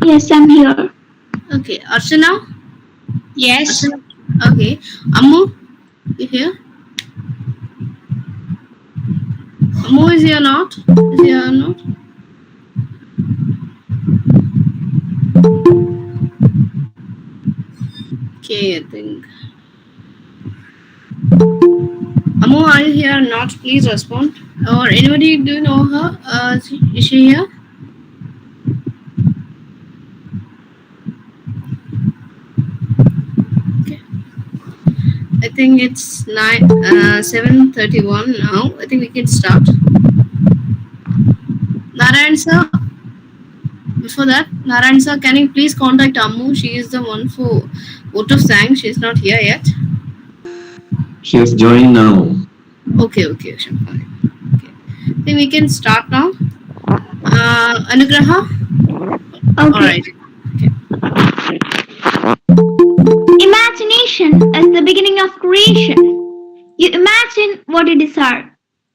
Yes, I'm here. Okay, Archana? Yes. Archana? Okay. Ammu, you here? Ammu is here not? Is here not? Okay, I think. Ammu, are you here or not? Please respond. Or anybody, do you know her? Is she here? Okay. I think it's 7:31 now. I think we can start. Narayan sir, before that, Narayan sir, can you please contact Ammu? She is the one for vote of sang. She is not here yet. She has joined now. Okay, sure, fine. Okay. I think we can start now. Anugraha? Okay. Alright. Okay. Imagination is the beginning of creation. You imagine what you desire.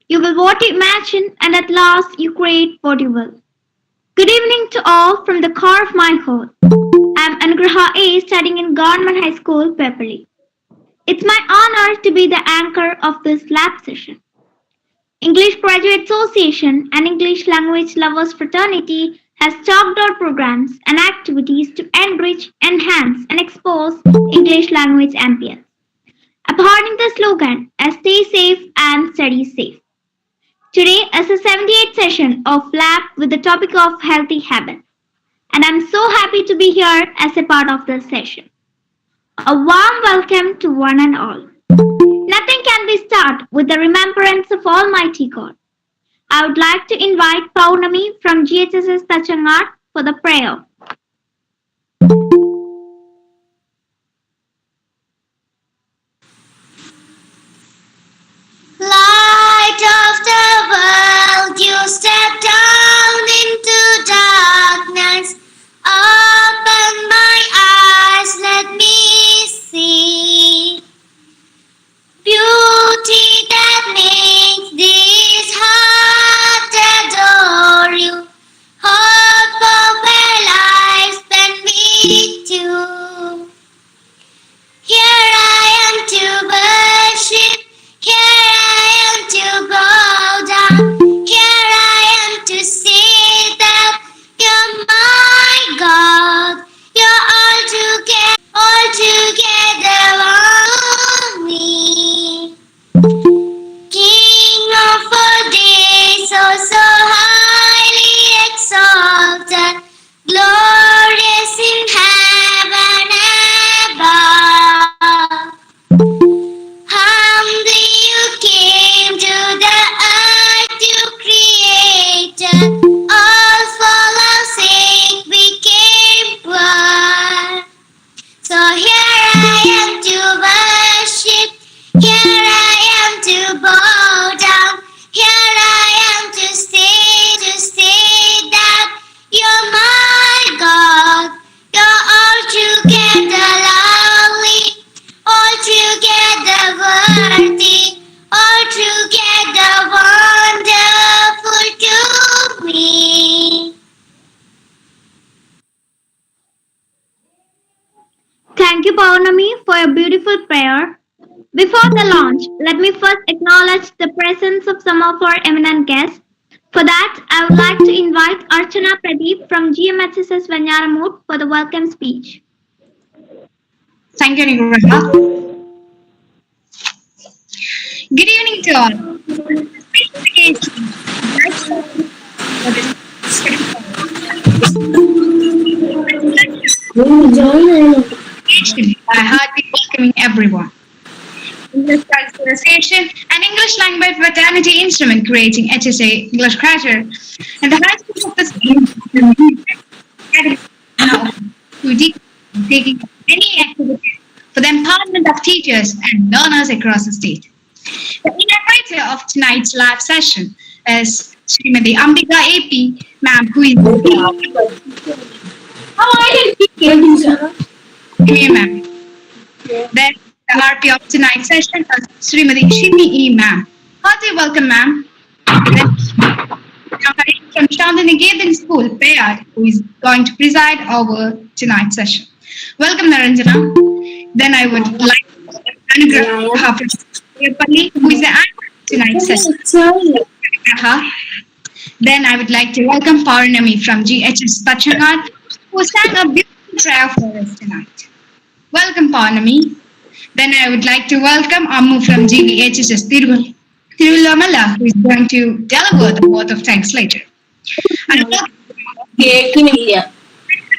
You will what you imagine, and at last you create what you will. Good evening to all from the core of my heart. I'm Anugraha A, studying in Government High School, Pepperley. It's my honor to be the anchor of this lab session. English Graduate Association and English Language Lovers Fraternity has chalked out programs and activities to enrich, enhance, and expose English language ambience. Upholding the slogan, Stay safe and study safe. Today is the 78th session of Lab with the topic of healthy habits. And I'm so happy to be here as a part of this session. A warm welcome to one and all. Nothing can be started with the remembrance of Almighty God. I would like to invite Paunami from GHSS Tachangar for the prayer. Light of the world, you step down into darkness. Open my eyes, let me see beauty that makes this heart adore you. Hope of a life spent with you. Here I am to worship. Here I am to bow down. Here I am to say that you're my God. You're altogether on me. King of all days, oh so highly exalted, glorious in heaven above. Humbly you came to the earth you created. All for our sake became poor. So here I am to worship. Here I am to bow down. Here I am to say that you're my God. You're altogether lovely, altogether worthy, altogether wonderful to me. Thank you, Paunami, for your beautiful prayer. Before the launch, let me first acknowledge the presence of some of our eminent guests. For that, I would like to invite Archana Pradeep from GMHSS Vanyaramut for the welcome speech. Thank you, Nigraha. Good evening to all. I heartily welcoming everyone. English Association and English Language Fraternity Instrument creating HSA English Graduate and the high school of the state taking many activities for the empowerment of teachers and learners across the state. The innovator of tonight's live session is Srimati Ambika AP, ma'am, who is ma'am. Then the RP of tonight's session is Srimati Simmi E, ma'am. Hearty welcome, ma'am. Now, Hari from Shantiniketan School, Payad, who is going to preside over tonight's session. Welcome, Naranjana. Then I would like to welcome Anugraha from Pali, who is the anchor of tonight's session. Anugraha. Then I would like to welcome Paurnami from GHS Tachangat, who sang a beautiful prayer for us tonight. Welcome, Paurnami. Then I would like to welcome Ammu from GVHSS Tirullamala, who is going to deliver the word of thanks later. And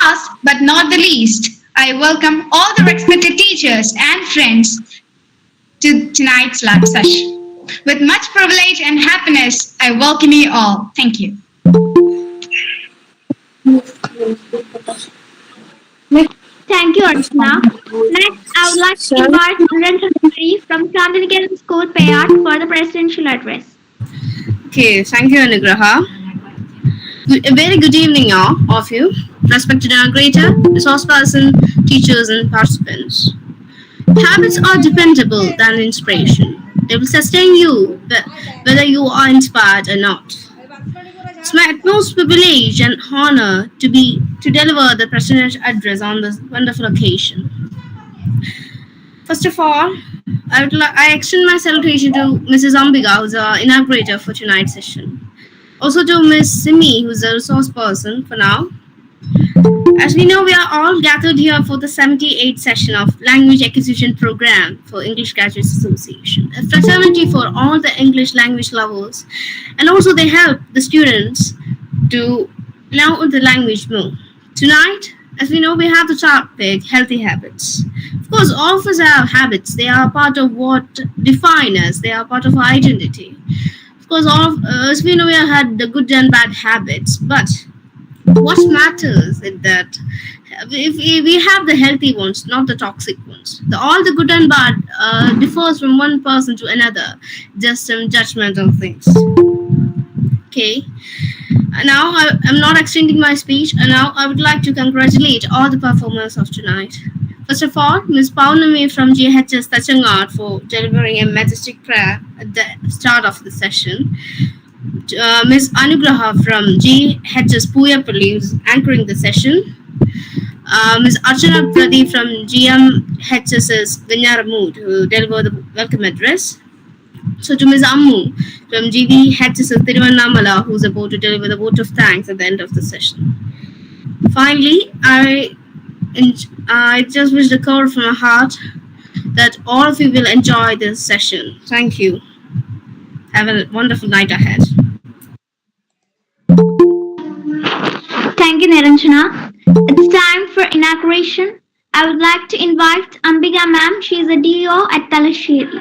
last but not the least, I welcome all the respected teachers and friends to tonight's lab session. With much privilege and happiness, I welcome you all. Thank you. Thank you, Archana. Next, I would like to invite Naranjana from Shantiniketan School, Payat, for the presidential address. Okay, thank you, Anugraha. A very good evening, all of you, respected integrator, resource person, teachers, and participants. Habits are dependable than inspiration. They will sustain you whether you are inspired or not. It's my utmost privilege and honor to deliver the presidential address on this wonderful occasion. First of all, I extend my salutation to Mrs. Ambiga, who's our inaugurator for tonight's session. Also to Ms. Simmi, who's a resource person for now. As we know, we are all gathered here for the 78th session of Language Acquisition Program for English Graduates Association, a fraternity for all the English language lovers, and also they help the students to learn the language more. Tonight, as we know, we have the topic healthy habits. Of course, all of us have habits. They are part of what define us. They are part of our identity. Of course, as we know, we have had the good and bad habits, but what matters is that if we have the healthy ones, not the toxic ones. All the good and bad differs from one person to another, just some judgmental things. Okay. Now I'm not extending my speech, and now I would like to congratulate all the performers of tonight. First of all, Ms. Paurnami from GHS Tachangat for delivering a majestic prayer at the start of the session. Ms. Anugraha from GHS Puyapalli, who's anchoring the session. Ms. Archana Pradeep from GMHS's Vinyaramud, who delivered the welcome address. So to Ms. Ammu from GVHS's Tiruvannamala, who's about to deliver the vote of thanks at the end of the session. Finally, I just wish the core from my heart that all of you will enjoy this session. Thank you. Have a wonderful night ahead. Thank you, Naranjana. It's time for inauguration. I would like to invite Ambiga ma'am. She is a DO at Talasheri.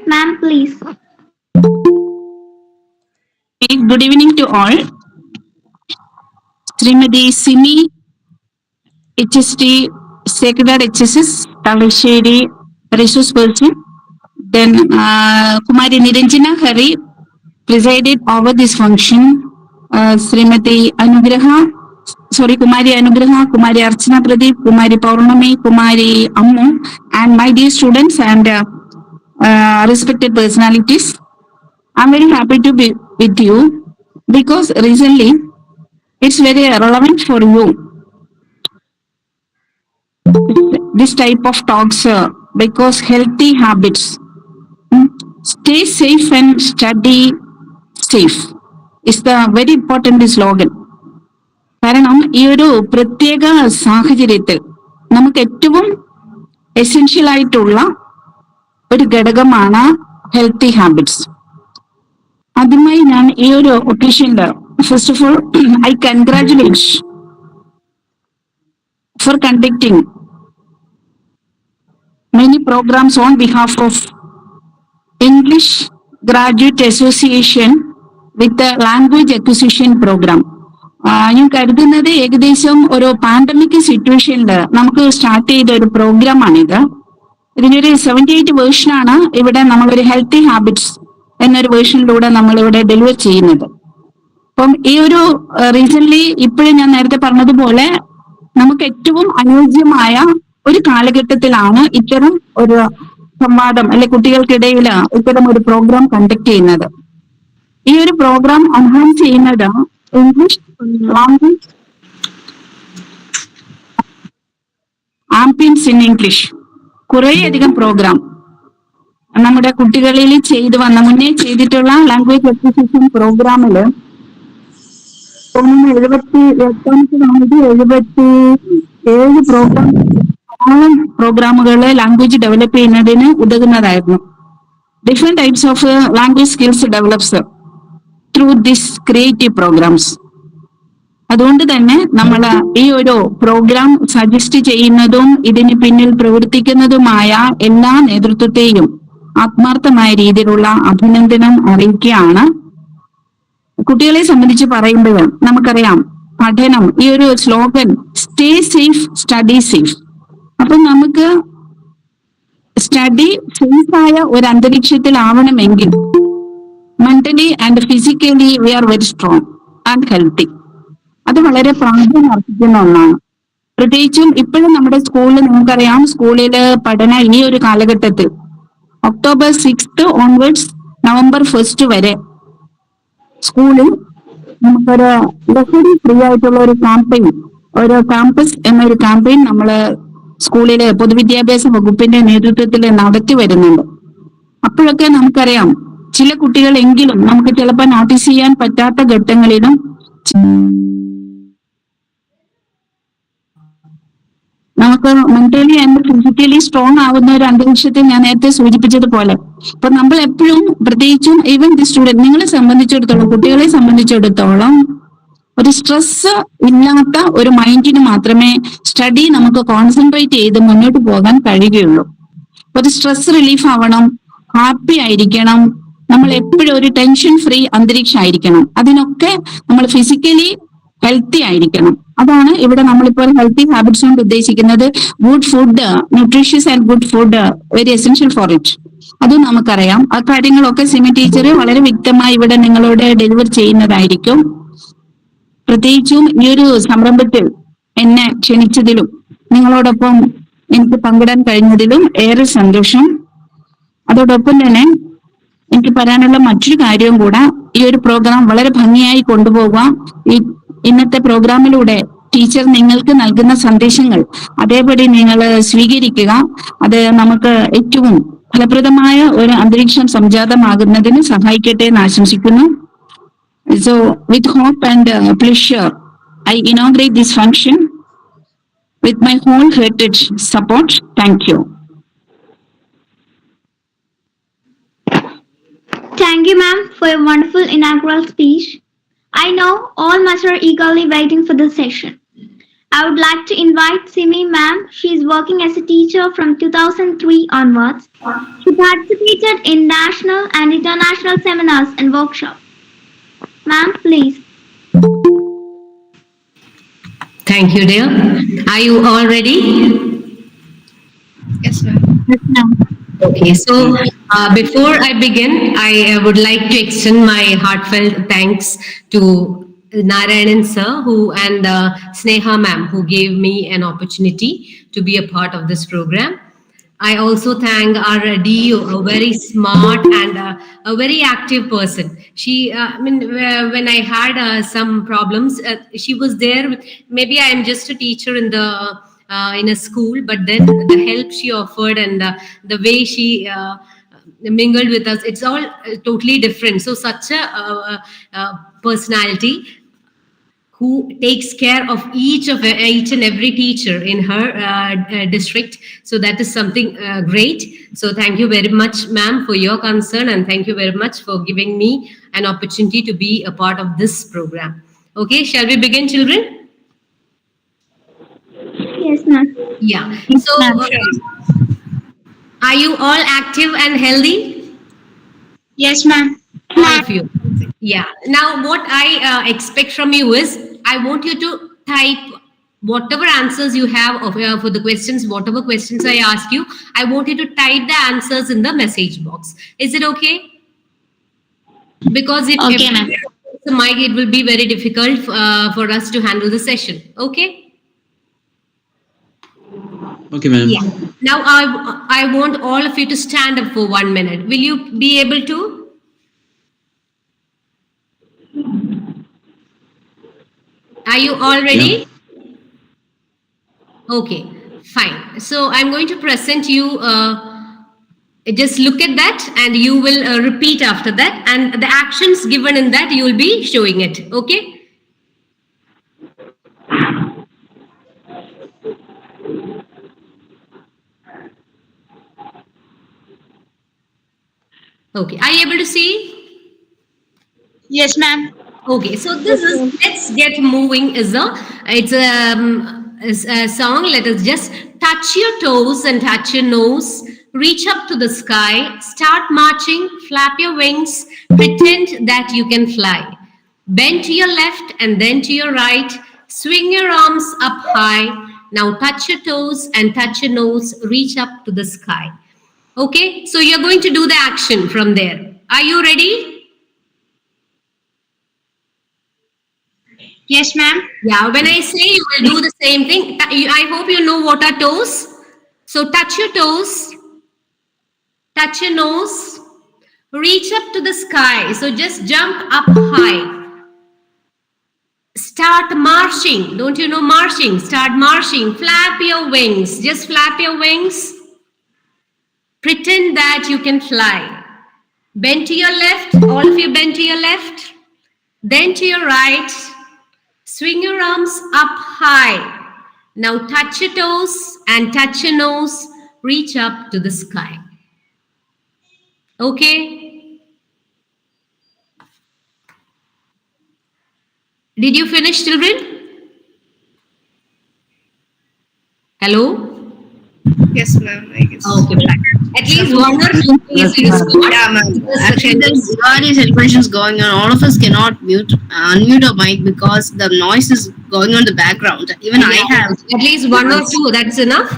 Ma'am, please. Good evening to all. Srimati Simmi HST Secretary HSS Talasheri Resource Person. Then Kumari Niranjana Hari presided over this function. Srimati Kumari Anugraha, Kumari Archana Pradeep, Kumari Paurnami, Kumari Ammu, and my dear students and respected personalities. I'm very happy to be with you because recently it's very relevant for you. This type of talks because healthy habits. Stay safe and study safe is the very important slogan. കാരണം ഈ ഒരു പ്രത്യേക സാഹചര്യത്തിൽ നമുക്ക് ഏറ്റവും essential ആയിട്ടുള്ള ഒരു ഘടകമാണ് ഹെൽത്തി ഹാബിറ്റ്സ്. ആദ്യമായി ഞാൻ ഈ ഒരു ഒക്കേഷനിൽ first of all I congratulate for conducting many programs on behalf of English Graduate Association with the Language Acquisition Program. ഞാൻ കരുതുന്നത് ഏകദേശം ഒരു പാൻഡമിക് സിറ്റുവേഷനിൽ നമുക്ക് സ്റ്റാർട്ട് ചെയ്ത ഒരു പ്രോഗ്രാമാണിത്. ഇതിനൊരു 78 വേർഷനാണ് ഇവിടെ നമ്മളൊരു ഹെൽത്തി ഹാബിറ്റ്സ് എന്നൊരു വേർഷനിലൂടെ നമ്മളിവിടെ ഡെലിവർ ചെയ്യുന്നത്. അപ്പം ഈ ഒരു റീസെന്റ് ഇപ്പോഴും ഞാൻ നേരത്തെ പറഞ്ഞതുപോലെ നമുക്ക് ഏറ്റവും അനുയോജ്യമായ ഒരു കാലഘട്ടത്തിലാണ് ഇത്തരം ഒരു സംവാദം അല്ലെ കുട്ടികൾക്കിടയിൽ ഇത്തരം ഒരു പ്രോഗ്രാം കണ്ടക്ട് ചെയ്യുന്നത്. ഈ ഒരു പ്രോഗ്രാം എൻഹാൻസ് ചെയ്യുന്നത് English language ambience in English കുറേയധികം പ്രോഗ്രാം നമ്മുടെ കുട്ടികളിൽ ചെയ്തു വന്ന മുന്നേ ചെയ്തിട്ടുള്ള ലാംഗ്വേജ് അക്വിസിഷൻ പ്രോഗ്രാമില് 78 പ്രോഗ്രാമുകള് ലാംഗ്വേജ് ഡെവലപ്പ് ചെയ്യുന്നതിന് ഉതകുന്നതായിരുന്നു. Different types of language skills develops through this creative programs. അതുകൊണ്ട് തന്നെ നമ്മൾ ഈ ഒരു പ്രോഗ്രാം സജസ്റ്റ് ചെയ്യുന്നതും ഇതിന് പിന്നിൽ പ്രവർത്തിക്കുന്നതുമായ എല്ലാ നേതൃത്വത്തെയും ആത്മാർത്ഥമായ രീതിയിലുള്ള അഭിനന്ദനം അറിയിക്കുകയാണ്. കുട്ടികളെ സംബന്ധിച്ച് പറയുമ്പോൾ നമുക്കറിയാം പഠനം, ഈ ഒരു slogan stay safe study safe. അപ്പൊ നമുക്ക് സ്റ്റഡി സേഫായ ഒരു അന്തരീക്ഷത്തിലാവണമെങ്കിൽ mentally and physically we are very strong and healthy. അത് വളരെ പ്രാധാന്യം അർഹിക്കുന്ന ഒന്നാണ്. പ്രത്യേകിച്ചും ഇപ്പോഴും നമ്മുടെ സ്കൂളിൽ നമുക്കറിയാം, സ്കൂളില് പഠനം ഈ ഒരു കാലഘട്ടത്തിൽ ഒക്ടോബർ 6 ഓൺവേർഡ്സ് നവംബർ 1 വരെ സ്കൂളിൽ നമുക്കൊരു ലഹരി ഫ്രീ ആയിട്ടുള്ള ഒരു ക്യാമ്പയിൻ, ഒരു ക്യാമ്പസ് എന്നൊരു ക്യാമ്പയിൻ നമ്മള് സ്കൂളിലെ പൊതുവിദ്യാഭ്യാസ വകുപ്പിന്റെ നേതൃത്വത്തിൽ നടത്തി വരുന്നുണ്ട്. അപ്പോഴൊക്കെ നമുക്കറിയാം ചില കുട്ടികളെങ്കിലും നമുക്ക് ചിലപ്പോൾ നോട്ടീസ് ചെയ്യാൻ പറ്റാത്ത ഘട്ടങ്ങളിലും നമുക്ക് മെന്റലി ആൻഡ് ഫിസിക്കലി സ്ട്രോങ് ആവുന്ന ഒരു അന്തരീക്ഷത്തിൽ ഞാൻ നേരത്തെ സൂചിപ്പിച്ചതുപോലെ ഇപ്പൊ നമ്മൾ എപ്പോഴും, പ്രത്യേകിച്ചും ഈവൻ ദി സ്റ്റുഡന്റ്, നിങ്ങളെ സംബന്ധിച്ചിടത്തോളം, കുട്ടികളെ സംബന്ധിച്ചിടത്തോളം ഒരു സ്ട്രെസ് ഇല്ലാത്ത ഒരു മൈൻഡിന് മാത്രമേ സ്റ്റഡി നമുക്ക് കോൺസെൻട്രേറ്റ് ചെയ്ത് മുന്നോട്ട് പോകാൻ കഴിയുകയുള്ളൂ. ഒരു സ്ട്രെസ് റിലീഫ് ആവണം, ഹാപ്പി ആയിരിക്കണം, നമ്മൾ എപ്പോഴും ഒരു ടെൻഷൻ ഫ്രീ അന്തരീക്ഷം ആയിരിക്കണം. അതിനൊക്കെ നമ്മൾ ഫിസിക്കലി ഹെൽത്തി ആയിരിക്കണം. അതാണ് ഇവിടെ നമ്മളിപ്പോൾ ഹെൽത്തി ഹാബിറ്റ്സ് കൊണ്ട് ഉദ്ദേശിക്കുന്നത്. Good food, nutritious and good food very essential for it. അതും നമുക്കറിയാം. ആ കാര്യങ്ങളൊക്കെ സിമി ടീച്ചർ വളരെ വ്യക്തമായി ഇവിടെ നിങ്ങളോട് ഡെലിവർ ചെയ്യുന്നതായിരിക്കും. പ്രത്യേകിച്ചും ഈ ഒരു സംരംഭത്തിൽ എന്നെ ക്ഷണിച്ചതിലും നിങ്ങളോടൊപ്പം എനിക്ക് പങ്കിടാൻ കഴിഞ്ഞതിലും ഏറെ സന്തോഷം. അതോടൊപ്പം തന്നെ എനിക്ക് പറയാനുള്ള മറ്റൊരു കാര്യവും കൂടെ, ഈ ഒരു പ്രോഗ്രാം വളരെ ഭംഗിയായി കൊണ്ടുപോകാം. ഇന്നത്തെ പ്രോഗ്രാമിലൂടെ ടീച്ചർ നിങ്ങൾക്ക് നൽകുന്ന സന്ദേശങ്ങൾ അതേപടി നിങ്ങൾ സ്വീകരിക്കുക. അത് നമുക്ക് ഏറ്റവും ഫലപ്രദമായ ഒരു അന്തരീക്ഷം സംജാതമാകുന്നതിന് സഹായിക്കട്ടെ എന്ന് ആശംസിക്കുന്നു. So with hope and pleasure, I inaugurate this function with my wholehearted support. Thank you. Thank you, ma'am, for your wonderful inaugural speech. I know all must are eagerly waiting for this session. I would like to invite Simmi ma'am. She is working as a teacher from 2003 onwards. She participated in national and international seminars and workshops. Ma'am, please. Thank you, dear. Are you all ready? Yes, ma'am. Okay, so before I begin, I would like to extend my heartfelt thanks to Narayanan sir and Sneha ma'am who gave me an opportunity to be a part of this program. I also thank our DO, a very smart and a very active person. She, when I had some problems, she was there. Maybe I am just a teacher in a school, but then the help she offered and the way she mingled with us, it's all totally different. So such a personality who takes care of each and every teacher in her district. So that is something great. So thank you very much, ma'am, for your concern, and thank you very much for giving me an opportunity to be a part of this program. Okay, shall we begin, children? Yes, ma'am. Yeah. So are you all active and healthy? Yes, ma'am. All of you. Yeah. Now, what I expect from you is, I want you to type whatever answers you have for the questions, whatever questions I ask you. I want you to type the answers in the message box. Is it okay? Because if Okay, ma'am. the mic, it will be very difficult for us to handle the session. Okay. Okay, ma'am. Yeah. Now, I want all of you to stand up for 1 minute. Will you be able to? Are you all ready? Yeah. Okay, fine. So I'm going to present you. Just look at that, and you will repeat after that. And the actions given in that, you will be showing it. Okay. Okay. Are you able to see? Yes, ma'am. Okay, so this is Let's Get Moving is a song. Let us just touch your toes and touch your nose, reach up to the sky, start marching, flap your wings, pretend that you can fly. Bend to your left and then to your right, swing your arms up high. Now touch your toes and touch your nose, reach up to the sky. Okay, so you're going to do the action from there. Are you ready? Yes, ma'am. Yeah, when I say you will do the same thing, I hope you know what are toes. So touch your toes, touch your nose, reach up to the sky. So just jump up high. Start marching. Don't you know marching? Start marching. Flap your wings. Just flap your wings. Pretend that you can fly. Bend to your left. All of you bend to your left. Then to your right. Swing your arms up high. Now touch your toes and touch your nose. Reach up to the sky. Okay? Did you finish, children? Hello? Yes, ma'am. I guess. Okay, fine. At least one or two things you scored. Yeah, ma'am. Actually, there's all these celebrations going on. All of us cannot unmute our mic because the noise is going on the background. Even I have. At least one or two, that's enough.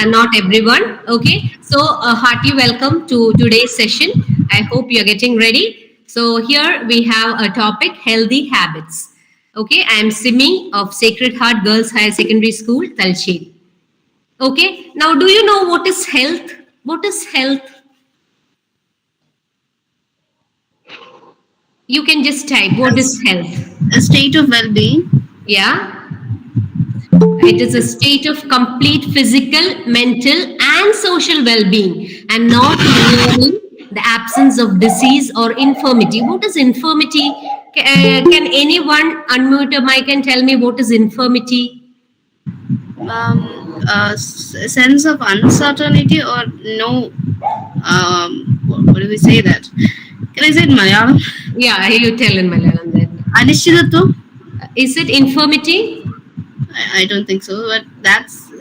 Not everyone. Okay. So, a hearty welcome to today's session. I hope you're getting ready. So, here we have a topic, healthy habits. Okay. I am Simmi of Sacred Heart Girls Higher Secondary School, Talcherry. Okay. Now, do you know what is health? What is health? You can just type, what is health? A state of well-being. Yeah. It is a state of complete physical, mental, and social well-being, and not merely the absence of disease or infirmity. What is infirmity? Can anyone unmute a mic and tell me what is infirmity? Sense of uncertainty or no. What do we say that? Can I say it in Malayalam? Yeah, you tell in Malayalam then. Anishidatvam? Is it infirmity? I don't think so, but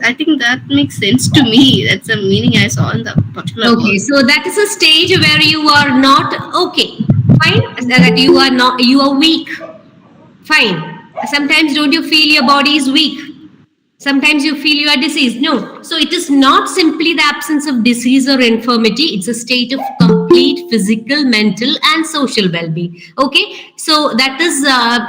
I think that makes sense to me. That's the meaning I saw in the particular Okay, word. so that is a stage where you are not okay. Fine, that you are weak. Fine. Sometimes don't you feel your body is weak? Sometimes you feel you are diseased. No. So it is not simply the absence of disease or infirmity. It's a state of complete physical, mental, and social well-being. Okay. So that is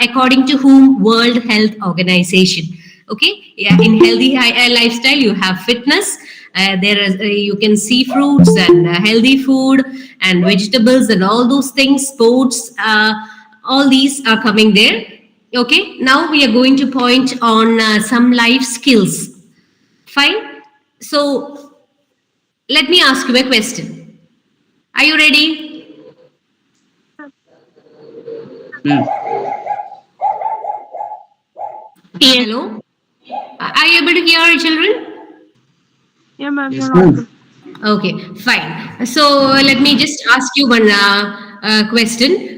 according to whom? World Health Organization. Okay. Yeah. In healthy lifestyle, you have fitness. You can see fruits and healthy food and vegetables and all those things. Sports. All these are coming there. Okay, now we are going to point on some life skills. Fine. So, let me ask you a question. Are you ready? Hello? Are you able to hear, children? Yeah, ma'am. Yes, ma'am. Okay, fine. So, let me just ask you one question.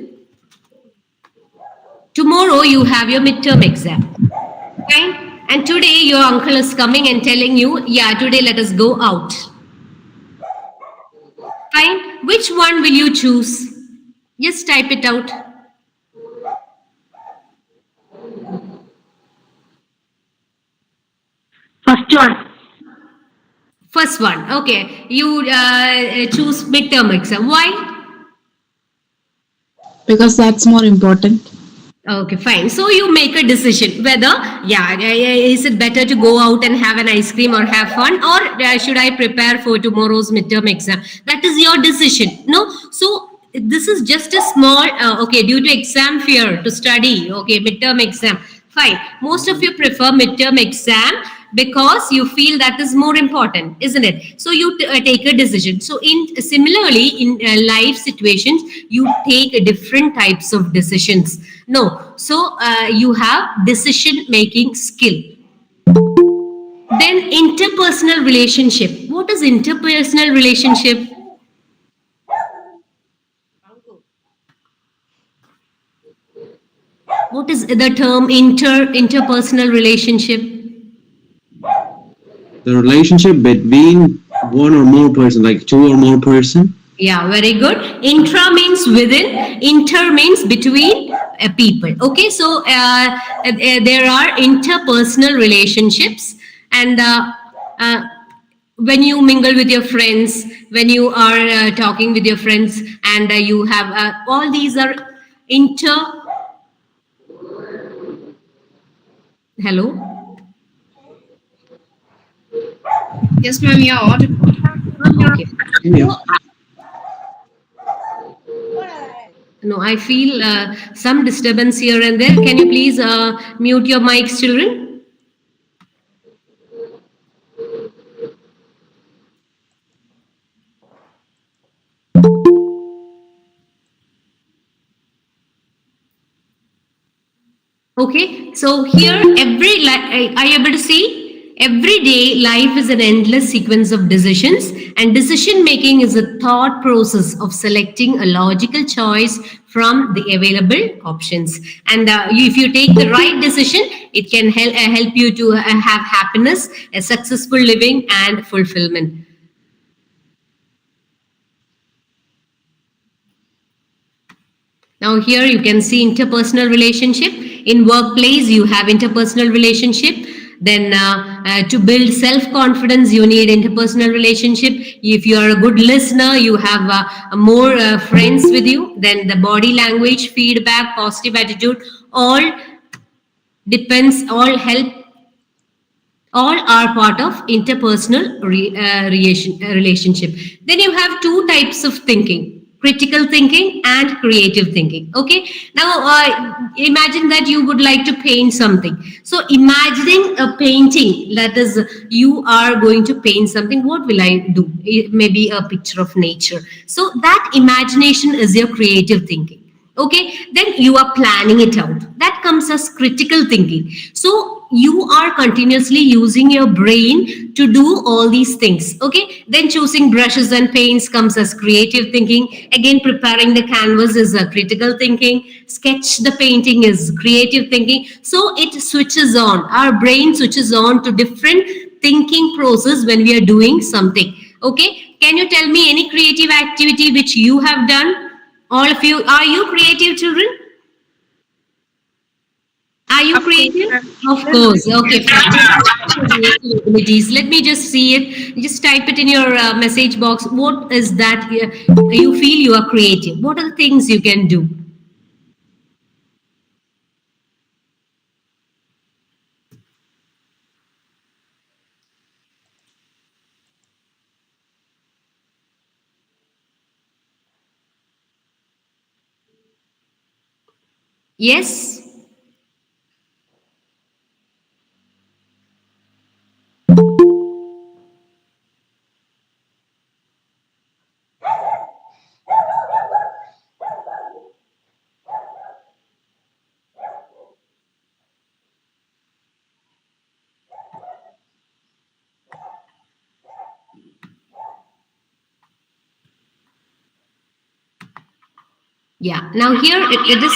Tomorrow you have your midterm exam. Fine. And today your uncle is coming and telling you, yeah, today let us go out. Fine. Which one will you choose? Just type it out. First one. First one. Okay. You choose midterm exam. Why? Because that's more important. Okay, fine. So you make a decision whether, is it better to go out and have an ice cream or have fun, or should I prepare for tomorrow's midterm exam? That is your decision. No, so this is just a small, due to exam fear to study. Okay, midterm exam. Fine. Most of you prefer midterm exam because you feel that is more important, isn't it? So you take a decision. So in similarly in life situations, you take different types of decisions. No, so you have decision making skill. Then interpersonal relationship. What is interpersonal relationship? What is the term interpersonal relationship? The relationship between one or more person, like two or more person. Yeah, very good. Intra means within, inter means between people. Okay, so there are interpersonal relationships, and when you mingle with your friends, when you are talking with your friends, and you have all these are inter. Hello. Yes, ma'am, you're audible. Okay. Yeah. No, I feel some disturbance here and there. Can you please mute your mics, children? Okay, so here are you able to see? Every day, life is an endless sequence of decisions, and decision making is a thought process of selecting a logical choice from the available options. And if you take the right decision, it can help you to have happiness, a successful living, and fulfillment. Now here you can see interpersonal relationship. In workplace, you have interpersonal relationship. Then to build self-confidence, you need interpersonal relationship. If you are a good listener, you have more friends with you. Then the body language, feedback, positive attitude, all depends, all are part of interpersonal relationship. Then you have two types of thinking: critical thinking and creative thinking. Okay, now imagine that you would like to paint something. So imagining a painting, that is, you are going to paint something. What will I do? Maybe a picture of nature. So that imagination is your creative thinking. Okay, then you are planning it out. That comes as critical thinking. So you are continuously using your brain to do all these things. Okay, then choosing brushes and paints comes as creative thinking. Again, preparing the canvas is a critical thinking. Sketch the painting is creative thinking. So it switches on, our brain switches on to different thinking process when we are doing something. Okay, can you tell me any creative activity which you have done? All of you, are you creative children? Are you creative? Of course. Okay, fine. Abilities. Let me just see it. Just type it in your message box. What is that you feel you are creative? What are the things you can do? Yes? Yeah. Now here it is.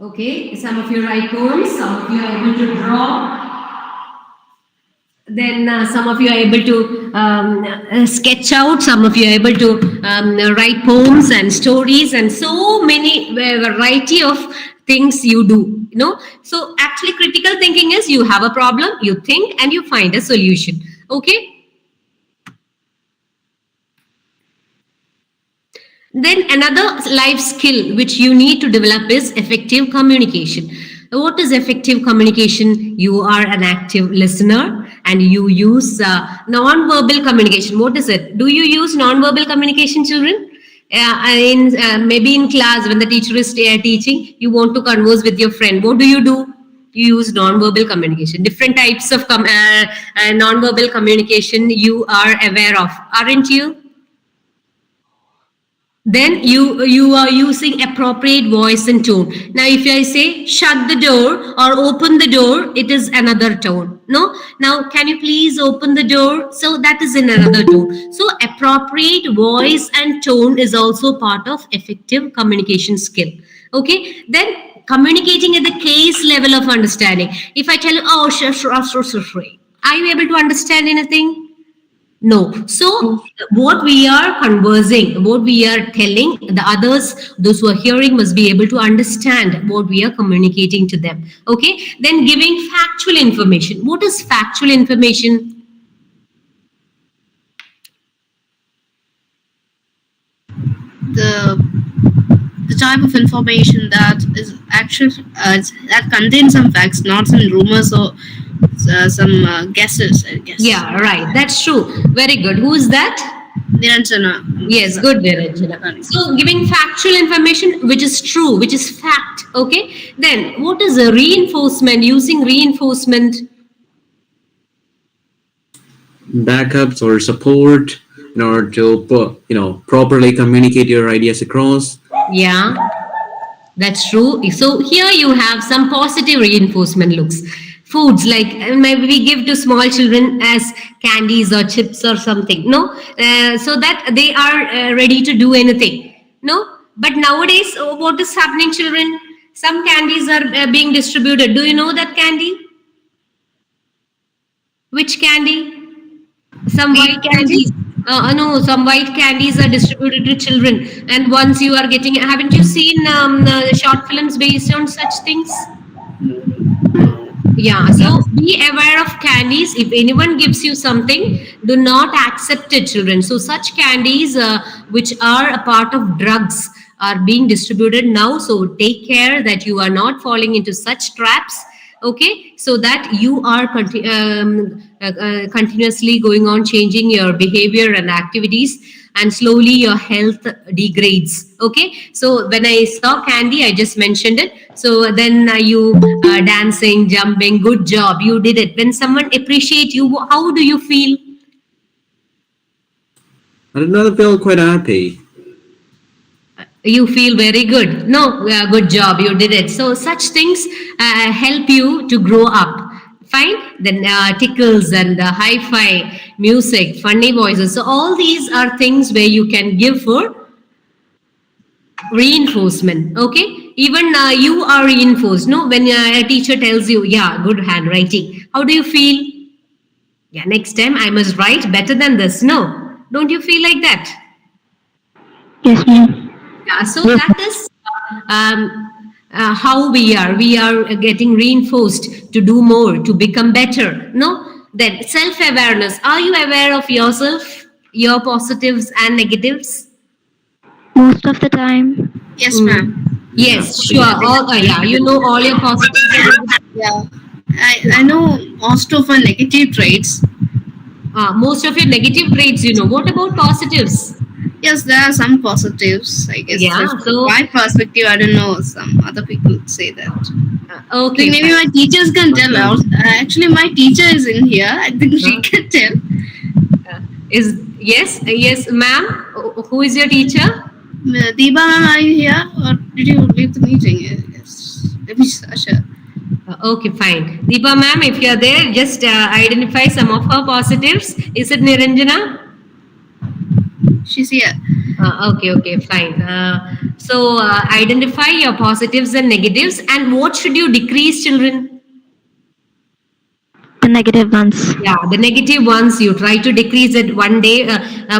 Okay. Some of you write poems. Some of you are able to draw. Then some of you are able to sketch out, some of you are able to write poems and stories, and so many variety of things you do, you know. So actually critical thinking is you have a problem, you think and you find a solution. Okay, then another life skill which you need to develop is effective communication. What is effective communication? You are an active listener and you use non-verbal communication. What is it? Do you use non-verbal communication, children? Maybe in class when the teacher is teaching, you want to converse with your friend. What do? You use non-verbal communication. Different types of non-verbal communication you are aware of, aren't you? Then you are using appropriate voice and tone. Now if I say shut the door or open the door, it is another tone. No, now can you please open the door? So that is in another tone. So appropriate voice and tone is also part of effective communication skill. Okay, then communicating at the case level of understanding. If I tell you, oh, are you able to understand anything? No. So what we are conversing, what we are telling, the others, those who are hearing must be able to understand what we are communicating to them. Okay. Then giving factual information. What is factual information? The type of information that is actually that contains some facts, not some rumors or some guesses, I guess. Yeah, right. That's true. Very good. Who is that? Niranjana. Yes, good, Niranjana. So giving factual information which is true, which is fact. Okay. Then what is a reinforcement? Using reinforcement. Backups or support in order to properly communicate your ideas across. Yeah, that's true. So here you have some positive reinforcement looks. Foods like maybe we give to small children as candies or chips or something. No, so that they are ready to do anything. No, but nowadays what is happening, children? Some candies are being distributed. Do you know that candy? Which candy? Some white candies. No, some white candies are distributed to children. And once you are getting, haven't you seen short films based on such things? Yeah, so be aware of candies. If anyone gives you something, do not accept it, children. So such candies which are a part of drugs are being distributed now. So take care that you are not falling into such traps. Okay, so that you are continuously going on changing your behavior and activities, and slowly your health degrades. Okay, so when I saw candy, I just mentioned it. So then you dancing, jumping, good job, you did it. When someone appreciate you, how do you feel? I did not feel quite happy. You feel very good. No, good job, you did it. So such things help you to grow up. Fine. Then tickles and hi-fi music, funny voices. So all these are things where you can give for reinforcement. Okay, even you are reinforced. No, when a teacher tells you, yeah, good handwriting, how do you feel? Yeah, next time I must write better than this. No, don't you feel like that? Yes, ma'am. Yeah, so that is how we are. We are getting reinforced to do more, to become better. No, then self-awareness. Are you aware of yourself, your positives and negatives? Most of the time. Yes, ma'am. Yes, sure. Yeah, you know all your positives and negatives. Yeah. I know most of my negative traits. Most of your negative traits, you know. What about positives? Yes, there are some positives, I guess. Yeah, From so- my perspective, I don't know. Some other people say that. Okay. Maybe fine. my teachers can tell out. Actually, my teacher is in here. I think she can tell. Yes, ma'am. Who is your teacher? Deepa ma'am, are you here? Or did you leave the meeting? Yes. Maybe Sasha. Okay, fine. Deepa ma'am, if you're there, just identify some of her positives. Is it Niranjana? She's here. Okay, fine. So identify your positives and negatives, and what should you decrease, children? The negative ones. Yeah, the negative ones you try to decrease it one day,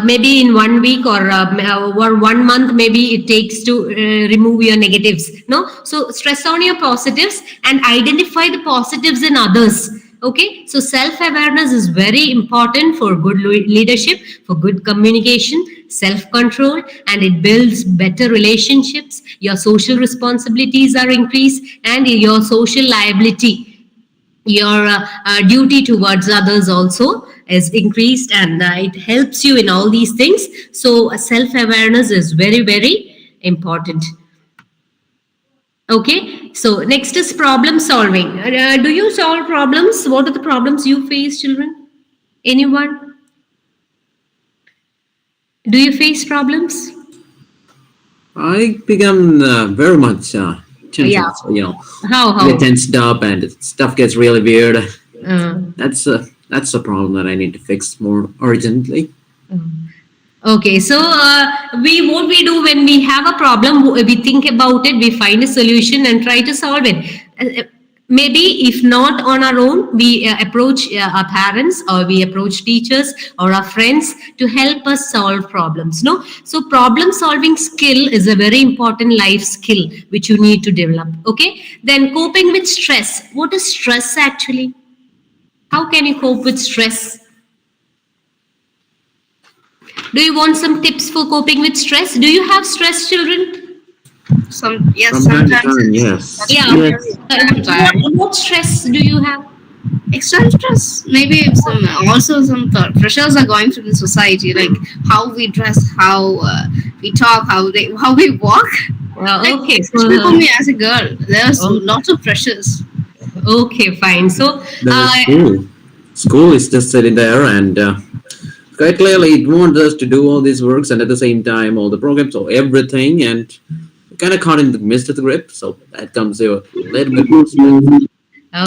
maybe in 1 week or 1 month. Maybe it takes to remove your negatives. No, so stress on your positives and identify the positives in others. Okay, so self awareness is very important for good leadership, for good communication, self control, and it builds better relationships. Your social responsibilities are increased, and your social liability, your duty towards others also is increased, and it helps you in all these things. So self awareness is very, very important. Okay, so next is problem solving. Do you solve problems? What are the problems you face, children? Anyone? Do you face problems? I become very much Yeah. tension. So, you know, How? get tensed up and stuff gets really weird. Uh, That's a problem that I need to fix more urgently. Okay, so we what we do when we have a problem, we think about it, we find a solution and try to solve it. Maybe if not on our own, we approach our parents, or we approach teachers or our friends to help us solve problems. No, so problem solving skill is a very important life skill which you need to develop. Okay, then coping with stress. What is stress actually? How can you cope with stress? Do you want some tips for coping with stress? Do you have stress, children? Yes, From time to sometimes time, it's yes. Yeah. Yes. What stress do you have? extra stress. Maybe some also some pressures are going through the society, like how we dress, how we talk, how we walk. Like Okay. especially for me as a girl, there's lots of pressures. Okay, fine. So, The school. School is just sitting there and quite clearly it wants us to do all these works and at the same time all the programs or everything and kind of caught in the midst of the grip. So that comes a little bit more stress.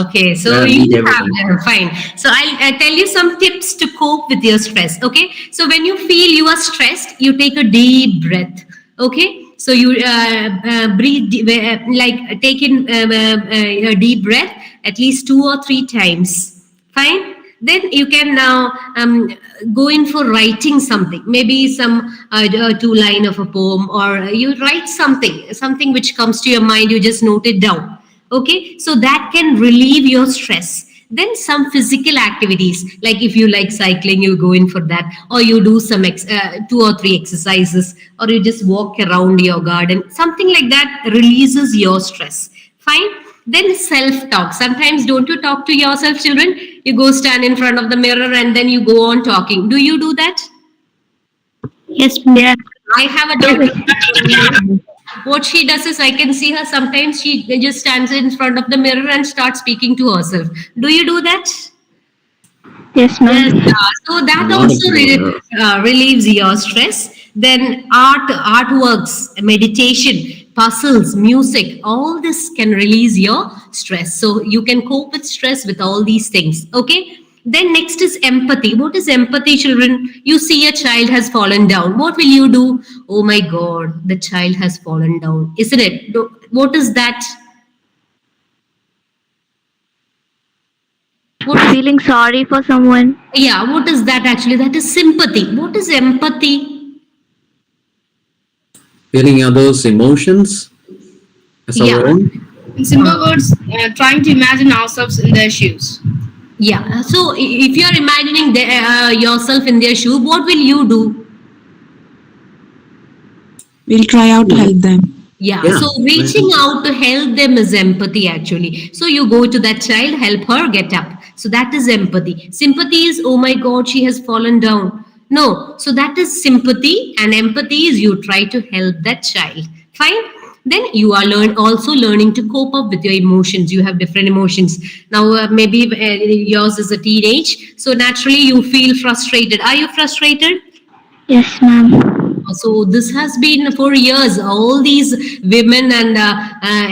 okay, so Gotta you meet have everything. fine. So I'll tell you some tips to cope with your stress. Okay, so when you feel you are stressed, you take a deep breath. Okay, so you breathe, like take in a deep breath at least 2 or 3 times. Fine. Then you can now go in for writing something, maybe some 2 line of a poem, or you write something which comes to your mind. You just note it down. Okay, so that can relieve your stress. Then some physical activities, like if you like cycling, you go in for that, or you do some 2 or 3 exercises, or you just walk around your garden. Something like that releases your stress. Fine. Then self talk. Sometimes don't you talk to yourself, children? You go stand in front of the mirror and then you go on talking. Do you do that? Yes, ma'am. I have a daughter. What she does is, I can see her sometimes, she just stands in front of the mirror and starts speaking to herself. Do you do that? Yes, Yes, ma'am. so that Not a also problem. relieves your stress. Then artworks, meditation, puzzles, music, all this can release your stress. So you can cope with stress with all these things. Okay. Then next is empathy. What is empathy, children? You see a child has fallen down. What will you do? Oh my God, the child has fallen down, isn't it? What is that? What is, Feeling sorry for someone. yeah, what is that actually? That is sympathy. What is empathy? Feeling others' emotions as Yeah. our own. In simple words, trying to imagine ourselves in their shoes. Yeah. So if you are imagining yourself in their shoe, what will you do? We'll try out to help them. Yeah. Yeah. So reaching out to help them is empathy actually. So you go to that child, help her get up. So that is empathy. Sympathy is, oh my God, she has fallen down. No. So that is sympathy, and empathy is you try to help that child. Fine. Then you are also learning to cope up with your emotions. You have different emotions. Now maybe yours is a teenage, so naturally you feel frustrated. Are you frustrated? Yes, ma'am. So this has been for years. All these women and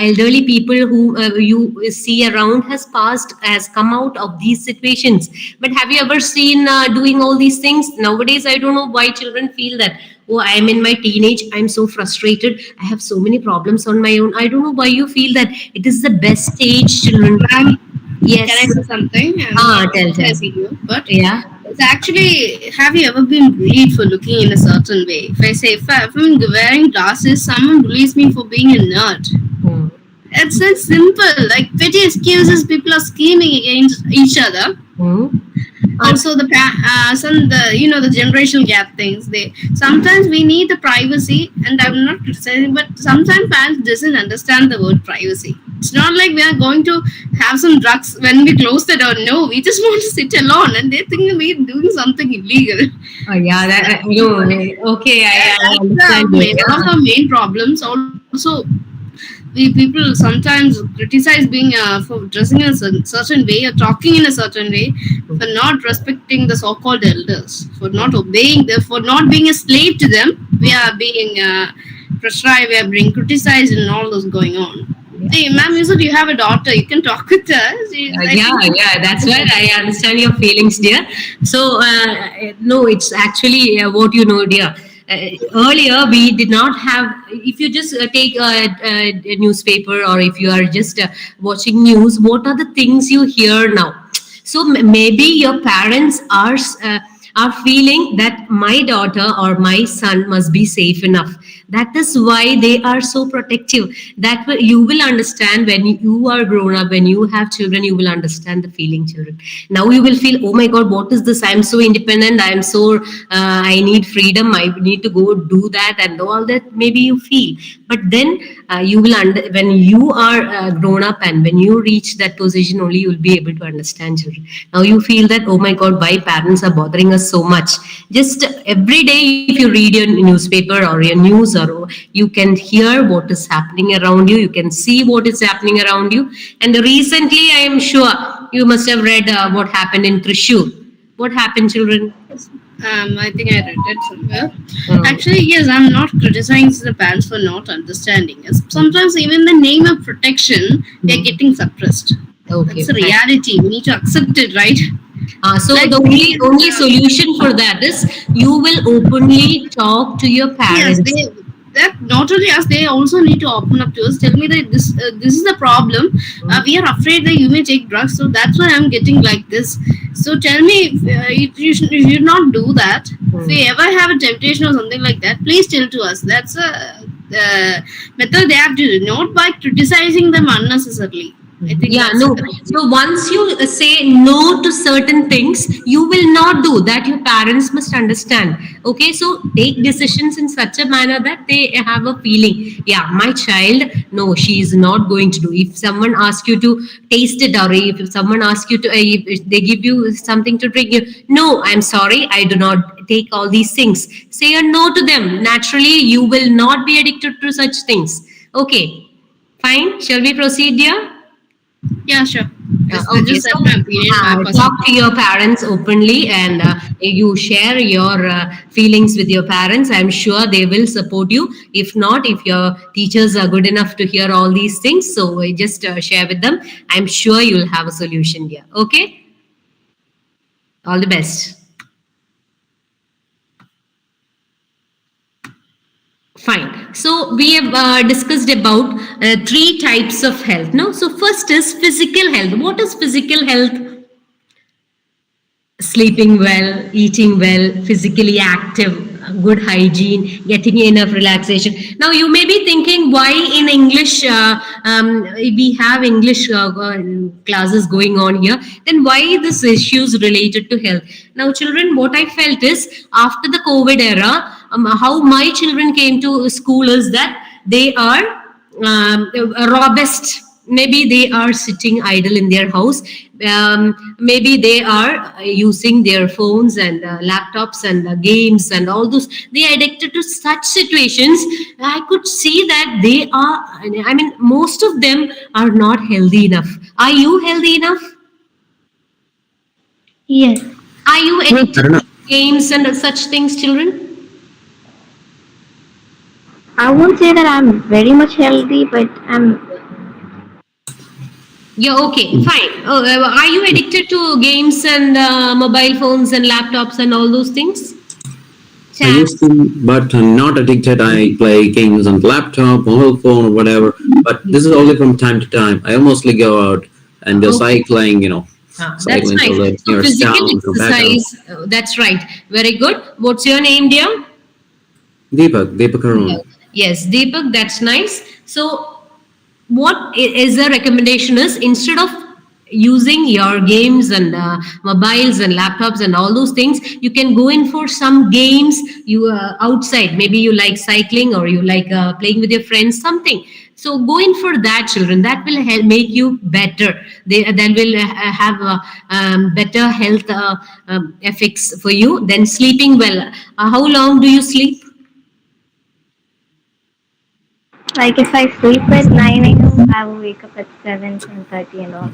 elderly people who you see around has come out of these situations. But have you ever seen doing all these things? Nowadays, I don't know why children feel that. Oh, I am in my teenage. I'm so frustrated. I have so many problems on my own. I don't know why you feel that. It is the best stage, children. Ma'am, Yes. can I say something? Tell. I see you, but Yeah. it's actually, have you ever been bullied for looking in a certain way? If I'm wearing glasses, someone bullies me for being a nerd. Hmm. It's so simple, like petty excuses. People are scheming against each other. Hmm. Also, the generational gap things. They sometimes we need the privacy, and I'm not criticizing, but sometimes parents doesn't understand the word privacy. It's not like we are going to have some drugs when we close the door. No, we just want to sit alone, and they think we're doing something illegal. Oh, yeah, that, okay, I That's understand you. one of the main problems. Also, we people sometimes criticize being for dressing in a certain way or talking in a certain way, for not respecting the so-called elders, for not obeying them, for not being a slave to them. We are being prescribed, we are being criticized, and all those going on. Hey, ma'am, you said you have a daughter. You can talk with her. I Yeah, think. yeah, that's what I understand your feelings, dear. So, no, it's actually what you know, dear. Earlier, we did not have. If you just take a newspaper, or if you are just watching news, what are the things you hear now? So maybe your parents are feeling that my daughter or my son must be safe enough. That is why they are so protective. You will understand when you are grown up, when you have children, you will understand the feeling, children. Now you will feel, oh my God, what is this? I am so independent. I am so I need freedom. I need to go do that and all that. Maybe you feel, but then you will when you are grown up, and when you reach that position, only you will be able to understand children. Now you feel that, oh my God, why parents are bothering us so much? Just every day, if you read your newspaper or your news, or you can hear what is happening around you, you can see what is happening around you. And recently, I am sure you must have read what happened in Trishur. What happened, children? I think I read it somewhere. Mm. Actually, yes, I'm not criticizing the parents for not understanding. Yes, sometimes even the name of protection, they're getting suppressed. Okay, That's the fine. reality. We need to accept it, right? So Like the only solution for that is you will openly talk to your yes, parents. they that not only us, they also need to open up to us. Tell me that this is the problem. We are afraid that you may take drugs, so that's why I'm getting like this. So tell me, you should not do that. If Mm. we ever have a temptation or something like that, please tell to us. That's a method they have to do, not by criticizing them unnecessarily. I think Yeah, that's no. the correct way. So once you say no to certain things, you will not do that. Your parents must understand. Okay, so take decisions in such a manner that they have a feeling. Yeah, my child, no, she is not going to do. If someone asks you to taste it, or if someone asks you to, if they give you something to drink, no, I'm sorry, I do not take all these things. Say a no to them. Naturally, you will not be addicted to such things. Okay, fine. Shall we proceed, dear? Yeah, sure. Okay, Just so that's my opinion, my talk perspective. to your parents openly, and you share your feelings with your parents. I'm sure they will support you. If not, if your teachers are good enough to hear all these things, so just share with them. I'm sure you'll have a solution here. Okay, all the best. Fine. So we have discussed about three types of health. No, so first is physical health. What is physical health? Sleeping well, eating well, physically active, good hygiene, getting enough relaxation. Now, you may be thinking, why in English we have English classes going on here? Then why this issues related to health? Now, children, what I felt is after the COVID era, how my children came to school is that they are robust. Maybe they are sitting idle in their house. Maybe they are using their phones and laptops and games and all those. They are addicted to such situations. I could see that they are, I mean, most of them are not healthy enough. Are you healthy enough? Yes. Are you I addicted don't know. to games and such things, children? I won't say that I'm very much healthy, but I'm. Yeah, okay, fine. Are you addicted to games and mobile phones and laptops and all those things? I used Chats. to, but not addicted. I play games on laptop, mobile phone, or whatever. But this is only from time to time. I mostly go out and do Okay. cycling, That's cycling nice. till the So nearest physical town, come back home. exercise, that's right. Very good. What's your name, dear? Deepak Arun. Yes, Deepak, that's nice. So what is the recommendation is, instead of using your games and mobiles and laptops and all those things, you can go in for some games you outside. Maybe you like cycling, or you like playing with your friends, something. So go in for that, children. That will help make you better. That will have better health effects for you. Then sleeping well. How long do you sleep? Like if I sleep at 9 a.m., I will wake up at 7, 10:30 and all.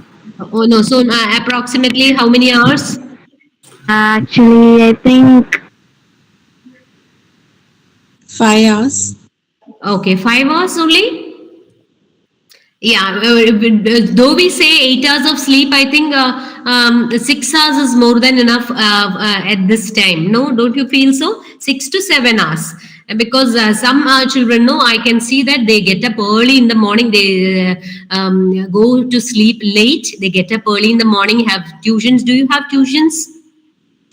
Oh no, so approximately how many hours? Actually, I think 5 hours. Okay, 5 hours only. Yeah, though we say 8 hours of sleep, I think 6 hours is more than enough at this time. No, don't you feel so? 6 to 7 hours. Because some children, no, I can see that they get up early in the morning, they go to sleep late, they get up early in the morning, have tuitions. Do you have tuitions?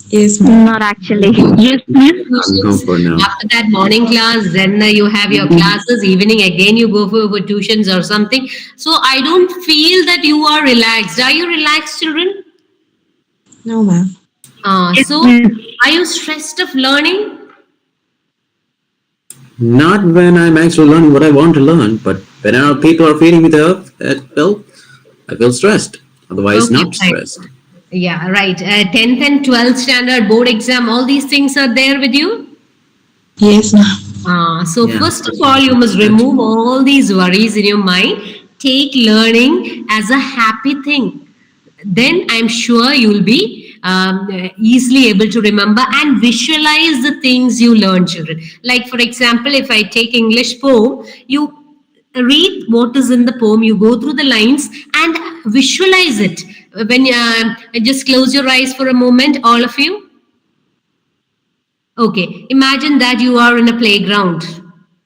Yes, ma'am. not actually. Yes, ma'am. I'm going for now. After that morning class, then you have your classes. Evening again, you go for tuitions or something. So I don't feel that you are relaxed. Are you relaxed, children? No, ma'am. So are you stressed of learning? Not when I'm actually learning what I want to learn, but when our people are feeding me well, I feel stressed. Otherwise, Okay, not right. stressed. Yeah, right. 10th and 12th standard board exam, all these things are there with you? Yes, ma'am. So Yeah, first of that's all, you must that. remove all these worries in your mind. Take learning as a happy thing. Then I'm sure you'll be easily able to remember and visualize the things you learn, children. Like, for example, if I take English poem, you read what is in the poem, you go through the lines and visualize it. When just close your eyes for a moment, all of you. Okay, imagine that you are in a playground.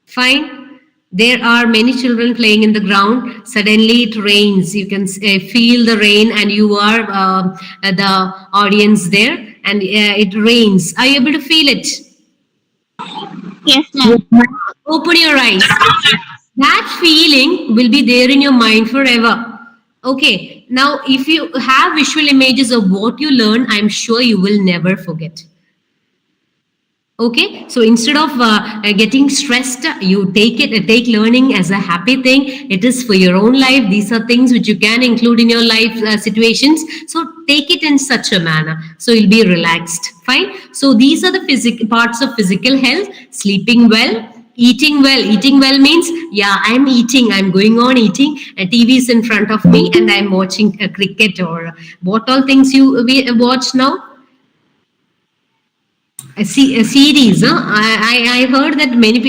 Fine. There are many children playing in the ground. Suddenly it rains. You can feel the rain, and you are the audience there, and it rains. Are you able to feel it? Yes, ma'am. Open your eyes. That feeling will be there in your mind forever. Okay, now if you have visual images of what you learn, I'm sure you will never forget. Okay, so instead of getting stressed, you take learning as a happy thing. It is for your own life. These are things which you can include in your life situations. So take it in such a manner, so you'll be relaxed. Fine. So these are the parts of physical health. Sleeping well, eating well. Eating well means, yeah, I'm eating, I'm going on eating, TV is in front of me, and I'm watching cricket, or what all things you watch now. A series. Huh? I heard that many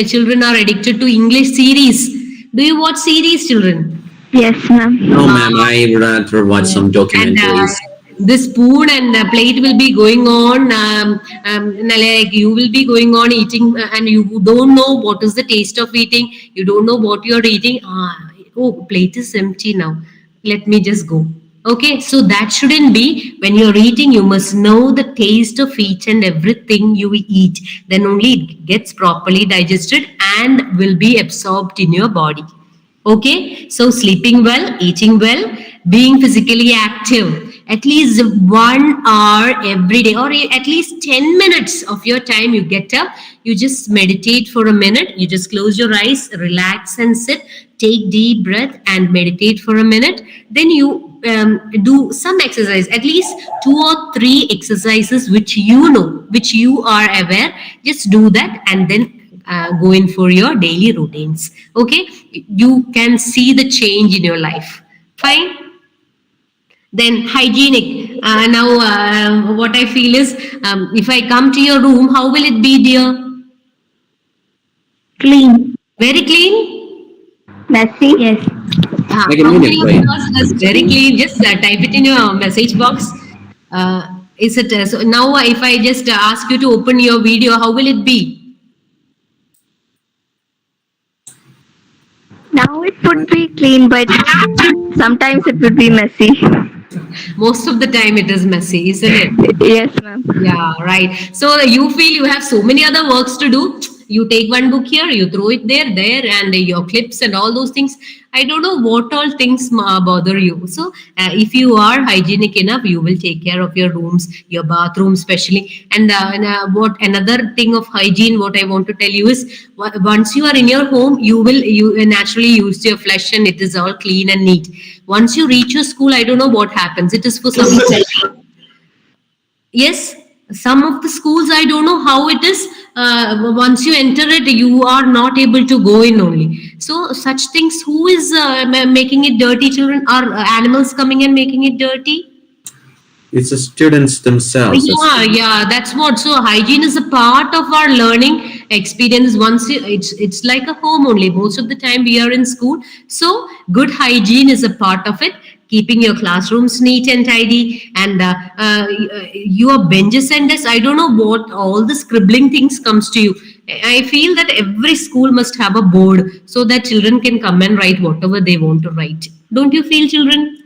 children are addicted to English series. Do you watch series, children? Yes, ma'am. No, ma'am, I would rather watch some And documentaries. the spoon and the plate will be going on. Like you will be going on eating, and you don't know what is the taste of eating. You don't know what you are eating. Oh, plate is empty now. Let me just go. Okay, so that shouldn't be. When you're eating, you must know the taste of each and everything you eat. Then only it gets properly digested and will be absorbed in your body. Okay, so sleeping well, eating well, being physically active, at least 1 hour every day, or at least 10 minutes of your time. You get up, you just meditate for a minute, you just close your eyes, relax and sit, take deep breath and meditate for a minute. Then you do some exercise, at least 2 or 3 exercises which you know, which you are aware. Just do that, and then go in for your daily routines. Okay, you can see the change in your life. Fine. Then hygienic. Now what I feel is, if I come to your room, how will it be, dear? Clean. Very clean. Messy. Yes. Like a How medium, many of right? us is very clean? Just type it in your message box. Is it so? Now if I just ask you to open your video, how will it be? Now it would be clean, but sometimes it would be messy. Most of the time it is messy, isn't it? Yes, ma'am. Yeah, right. So you feel you have so many other works to do. You take one book here, you throw it there, and your clips and all those things. I don't know what all things bother you. So if you are hygienic enough, you will take care of your rooms, your bathroom especially. And what another thing of hygiene, what I want to tell you is, once you are in your home, you naturally use your flesh and it is all clean and neat. Once you reach your school, I don't know what happens. It is for some. Yes, some of the schools, I don't know how it is. Once you enter it, you are not able to go in only. So such things, who is making it dirty? Children, are animals coming and making it dirty? It's the students themselves. Yeah, that's what. So hygiene is a part of our learning experience. Once it's like a home only. Most of the time we are in school. So good hygiene is a part of it. Keeping your classrooms neat and tidy, and your benches and desks. I don't know what all the scribbling things comes to you. I feel that every school must have a board so that children can come and write whatever they want to write. Don't you feel, children?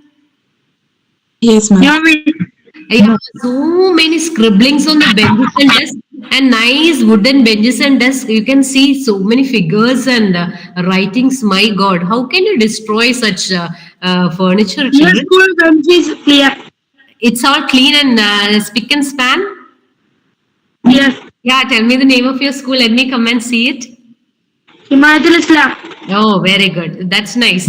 Yes, ma'am. Yeah, so many scribblings on the benches and desks, and nice wooden benches and desks. You can see so many figures and writings. My God, how can you destroy such furniture, Your children? school bench is clear. It's all clean and spick and span. Yes. Yeah, tell me the name of your school. Let me come and see it. Himachal Islam. Oh, very good. That's nice.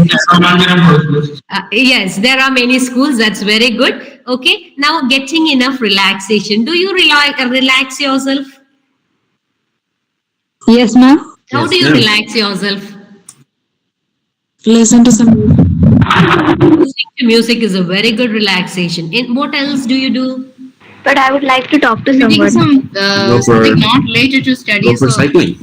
Yes, there are many schools. That's very good. Okay, now getting enough relaxation. Do you relax yourself? Yes, ma'am. How Yes, do you ma'am. relax yourself? Listen to some. Listening to music is a very good relaxation. And what else do you do? But I would like to talk to Reading someone. Go for- something not related to Go studies. for or- cycling.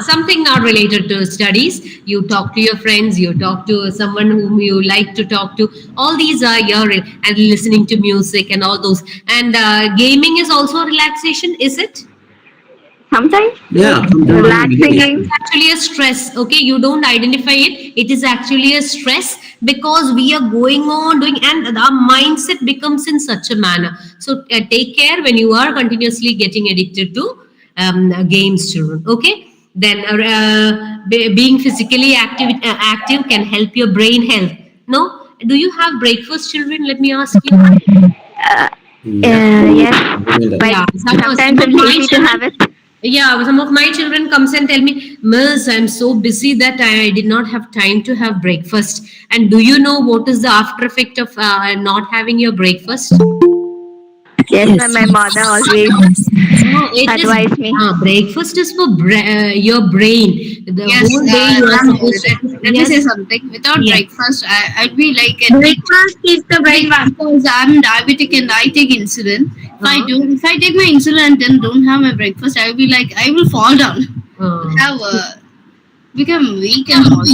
Something not related to studies. You talk to your friends, you talk to someone whom you like to talk to. All these are your, and listening to music and all those. And gaming is also relaxation, is it? Sometimes Yeah. relaxing games. It's actually a stress. Okay, you don't identify it. It is actually a stress because we are going on doing, and our mindset becomes in such a manner. So take care when you are continuously getting addicted to games, children. Okay. Then being physically active can help your brain health. No, do you have breakfast, children? Let me ask you. Yes. But Yeah, sometimes some I'm of my lazy to children- have it. Yeah, some of my children comes and tell me, Miss, I'm so busy that I did not have time to have breakfast. And do you know what is the after effect of not having your breakfast? Yes, my mother always advised me. Breakfast is for your brain. The Yes, whole day you are ma'am, supposed to. let me say something. Without Yes. breakfast, I'd be like Breakfast is the breakfast. because I'm diabetic and I take insulin. If I take my insulin and then don't have my breakfast, I will be like I will fall down, have become weak and all.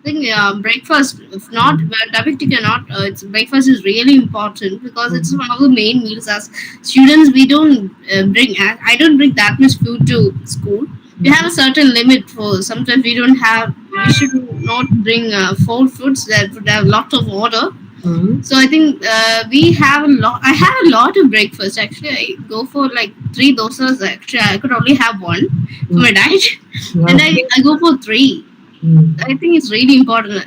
I think breakfast, if not diabetic or not, it's breakfast is really important because it's one of the main meals. As students, we don't bring. I don't bring that much food to school. We have a certain limit for. Sometimes we don't have. We should not bring full foods that would have a lot of water. So I think we have a lot. I have a lot of breakfast. Actually, I go for like 3 dosas. Actually, I could only have one for my diet, and I go for 3. I think it's really important.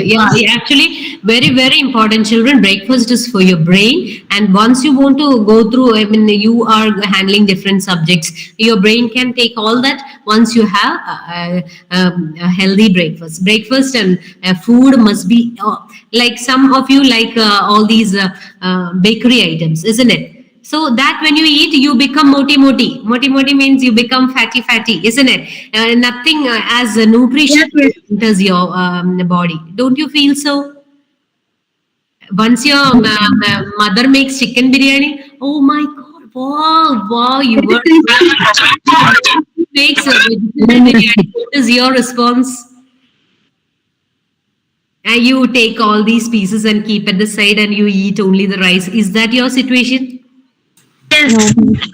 Yeah, actually, very, very important. Children, breakfast is for your brain. And once you want to go through, I mean, you are handling different subjects. Your brain can take all that once you have a healthy breakfast. Breakfast and food must be like some of you like all these bakery items, isn't it? So that when you eat, you become moti moti. Moti moti means you become fatty fatty, isn't it? Nothing as nutrition enters your body. Don't you feel so? Once your mother makes chicken biryani, oh my God, wow, you were makes a vegetable biryani. What is your response? And you take all these pieces and keep at the side and you eat only the rice. Is that your situation?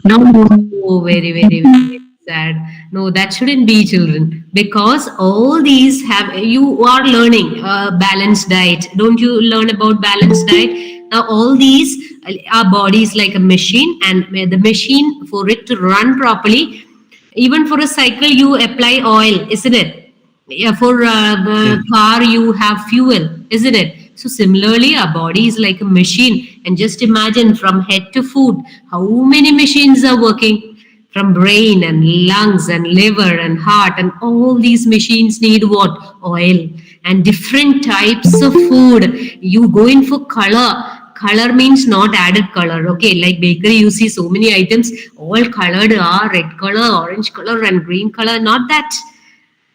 Oh, very, very, very sad. No, that shouldn't be, children, because all these have, you are learning balanced diet. Don't you learn about balanced diet? Now, all these, our body is like a machine, and the machine, for it to run properly, even for a cycle, you apply oil, isn't it? For the car you have fuel, isn't it? So similarly our body is like a machine, and just imagine from head to foot how many machines are working, from brain and lungs and liver and heart, and all these machines need what? Oil and different types of food. You go in for color means not added color, okay? Like bakery you see so many items all colored are red color, orange color and green color. Not that.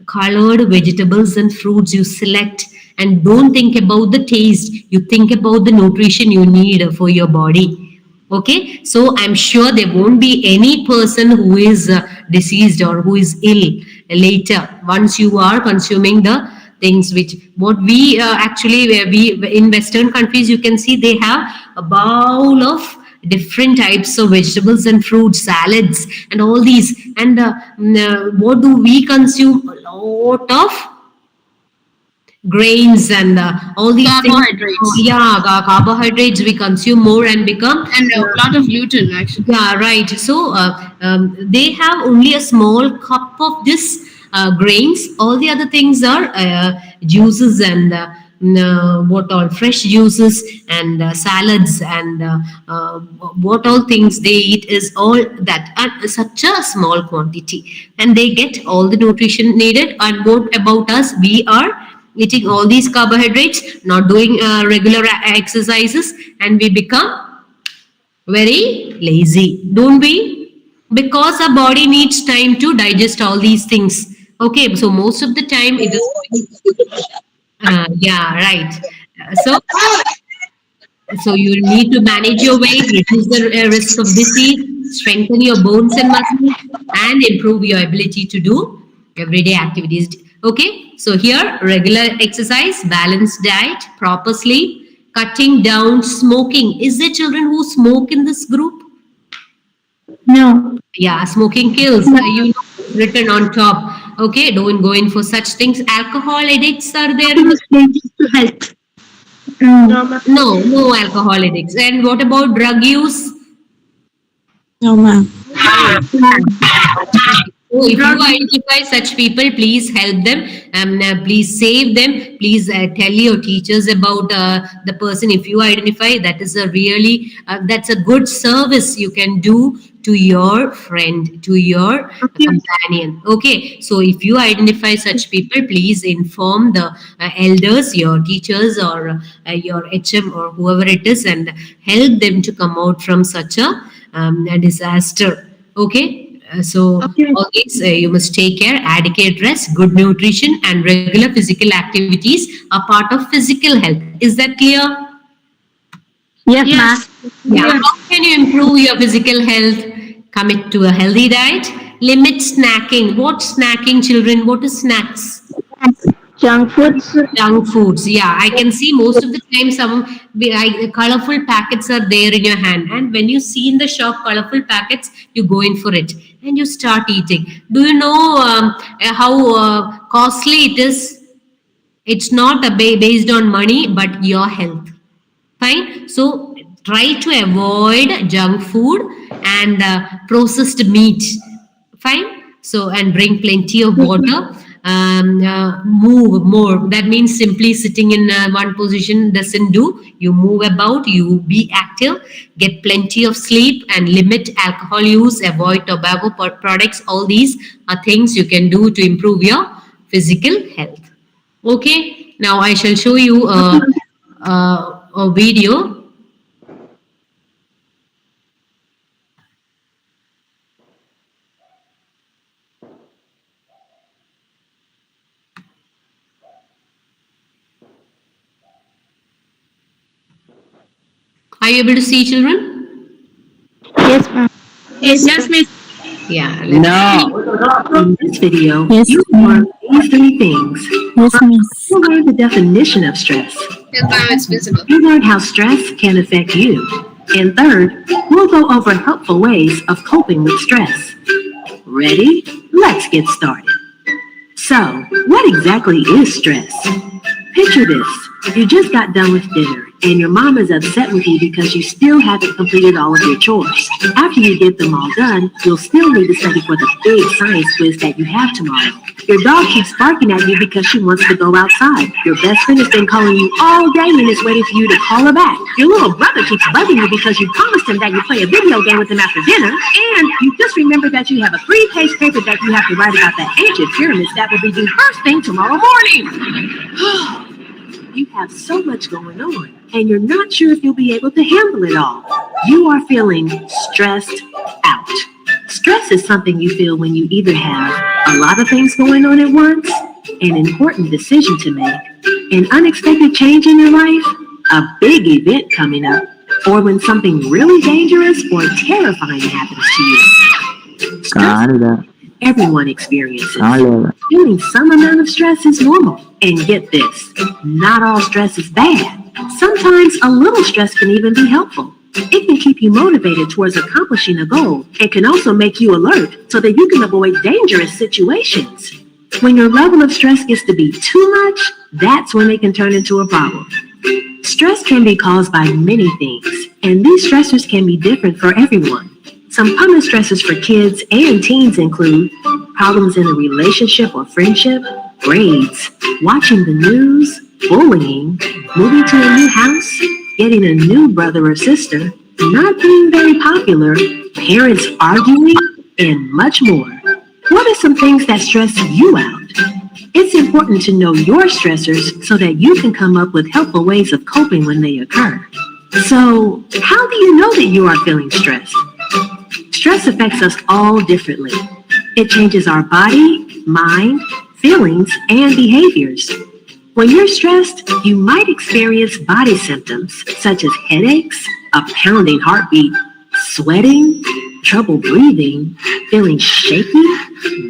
Colored vegetables and fruits you select, and don't think about the taste, you think about the nutrition you need for your body. Okay, so I'm sure there won't be any person who is deceased or who is ill later once you are consuming the things which what we actually where we in western countries you can see they have a bowl of different types of vegetables and fruits, salads, and all these. And what do we consume? A lot of grains and all these Carbohydrates. things. Yeah, carbohydrates we consume more and become. And a lot of gluten, actually. Yeah, right. So they have only a small cup of this grains. All the other things are juices and what all fresh juices and salads and what all things they eat is all that at such a small quantity, and they get all the nutrition needed. And what about us? We are eating all these carbohydrates, not doing regular exercises, and we become very lazy, don't we? Because our body needs time to digest all these things. Okay, so most of the time it is. Yeah, right. So you need to manage your weight, reduce the risk of disease, strengthen your bones and muscles, and improve your ability to do everyday activities. Okay, so here regular exercise, balanced diet, proper sleep, cutting down smoking. Is there children who smoke in this group? No. Yeah, smoking kills. Written on top. Okay, don't go in for such things. Alcohol addicts are there in the To health. No. no alcohol addicts. And what about drug use? No, ma'am. So if you identify such people, please help them. Please save them. Please tell your teachers about the person. If you identify, that is a really that's a good service you can do to your friend, to your companion. Okay, so if you identify such people, please inform the elders, your teachers, or your HM or whoever it is, and help them to come out from such a disaster. Okay. So always you must take care, adequate rest, good nutrition, and regular physical activities are part of physical health. Is that clear? Yes, Yes. Yeah. How can you improve your physical health? Commit to a healthy diet. Limit snacking. What snacking, children? What is snacks? Junk foods. Junk foods. Yeah, I can see most of the time some colorful packets are there in your hand, and when you see in the shop colorful packets, you go in for it and you start eating. Do you know how costly it is? It's not based on money, but your health. Fine. So try to avoid junk food and processed meat. Fine. So and drink plenty of water. Move more. That means simply sitting in one position doesn't do. You move about, you be active, get plenty of sleep, and limit alcohol use, avoid tobacco products. All these are things you can do to improve your physical health. Okay, now I shall show you a video. Are you able to see, children? Yes, ma'am. Yes, miss. Yeah. In this video, Yes, you will learn these three things. Yes, miss. You'll learn the definition of stress. And now it's visible. You learn how stress can affect you. And third, we'll go over helpful ways of coping with stress. Ready? Let's get started. So, what exactly is stress? Picture this. You just got done with dinner and your mom is upset with you because you still haven't completed all of your chores. After you get them all done, you'll still need to study for the big science quiz that you have tomorrow. Your dog keeps barking at you because she wants to go outside. Your best friend has been calling you all day and is waiting for you to call her back. Your little brother keeps bugging you because you promised him that you play a video game with him after dinner. And you just remembered that you have a 3-page paper that you have to write about the ancient pyramids that will be due first thing tomorrow morning. You have so much going on, and you're not sure if you'll be able to handle it all. You are feeling stressed out. Stress is something you feel when you either have a lot of things going on at once, an important decision to make, an unexpected change in your life, a big event coming up, or when something really dangerous or terrifying happens to you. Stress, everyone experiences. Feeling some amount of stress is normal. And get this, not all stress is bad. Sometimes a little stress can even be helpful. It can keep you motivated towards accomplishing a goal and can also make you alert so that you can avoid dangerous situations. When your level of stress gets to be too much, that's when it can turn into a problem. Stress can be caused by many things, and these stressors can be different for everyone. Some common stressors for kids and teens include problems in a relationship or friendship, grades, watching the news, bullying, moving to a new house, getting a new brother or sister, not being very popular, parents arguing, and much more. What are some things that stress you out? It's important to know your stressors so that you can come up with helpful ways of coping when they occur. So, how do you know that you are feeling stressed? Stress affects us all differently. It changes our body, mind, feelings, and behaviors. When you're stressed, you might experience body symptoms such as headaches, a pounding heartbeat, sweating, trouble breathing, feeling shaky,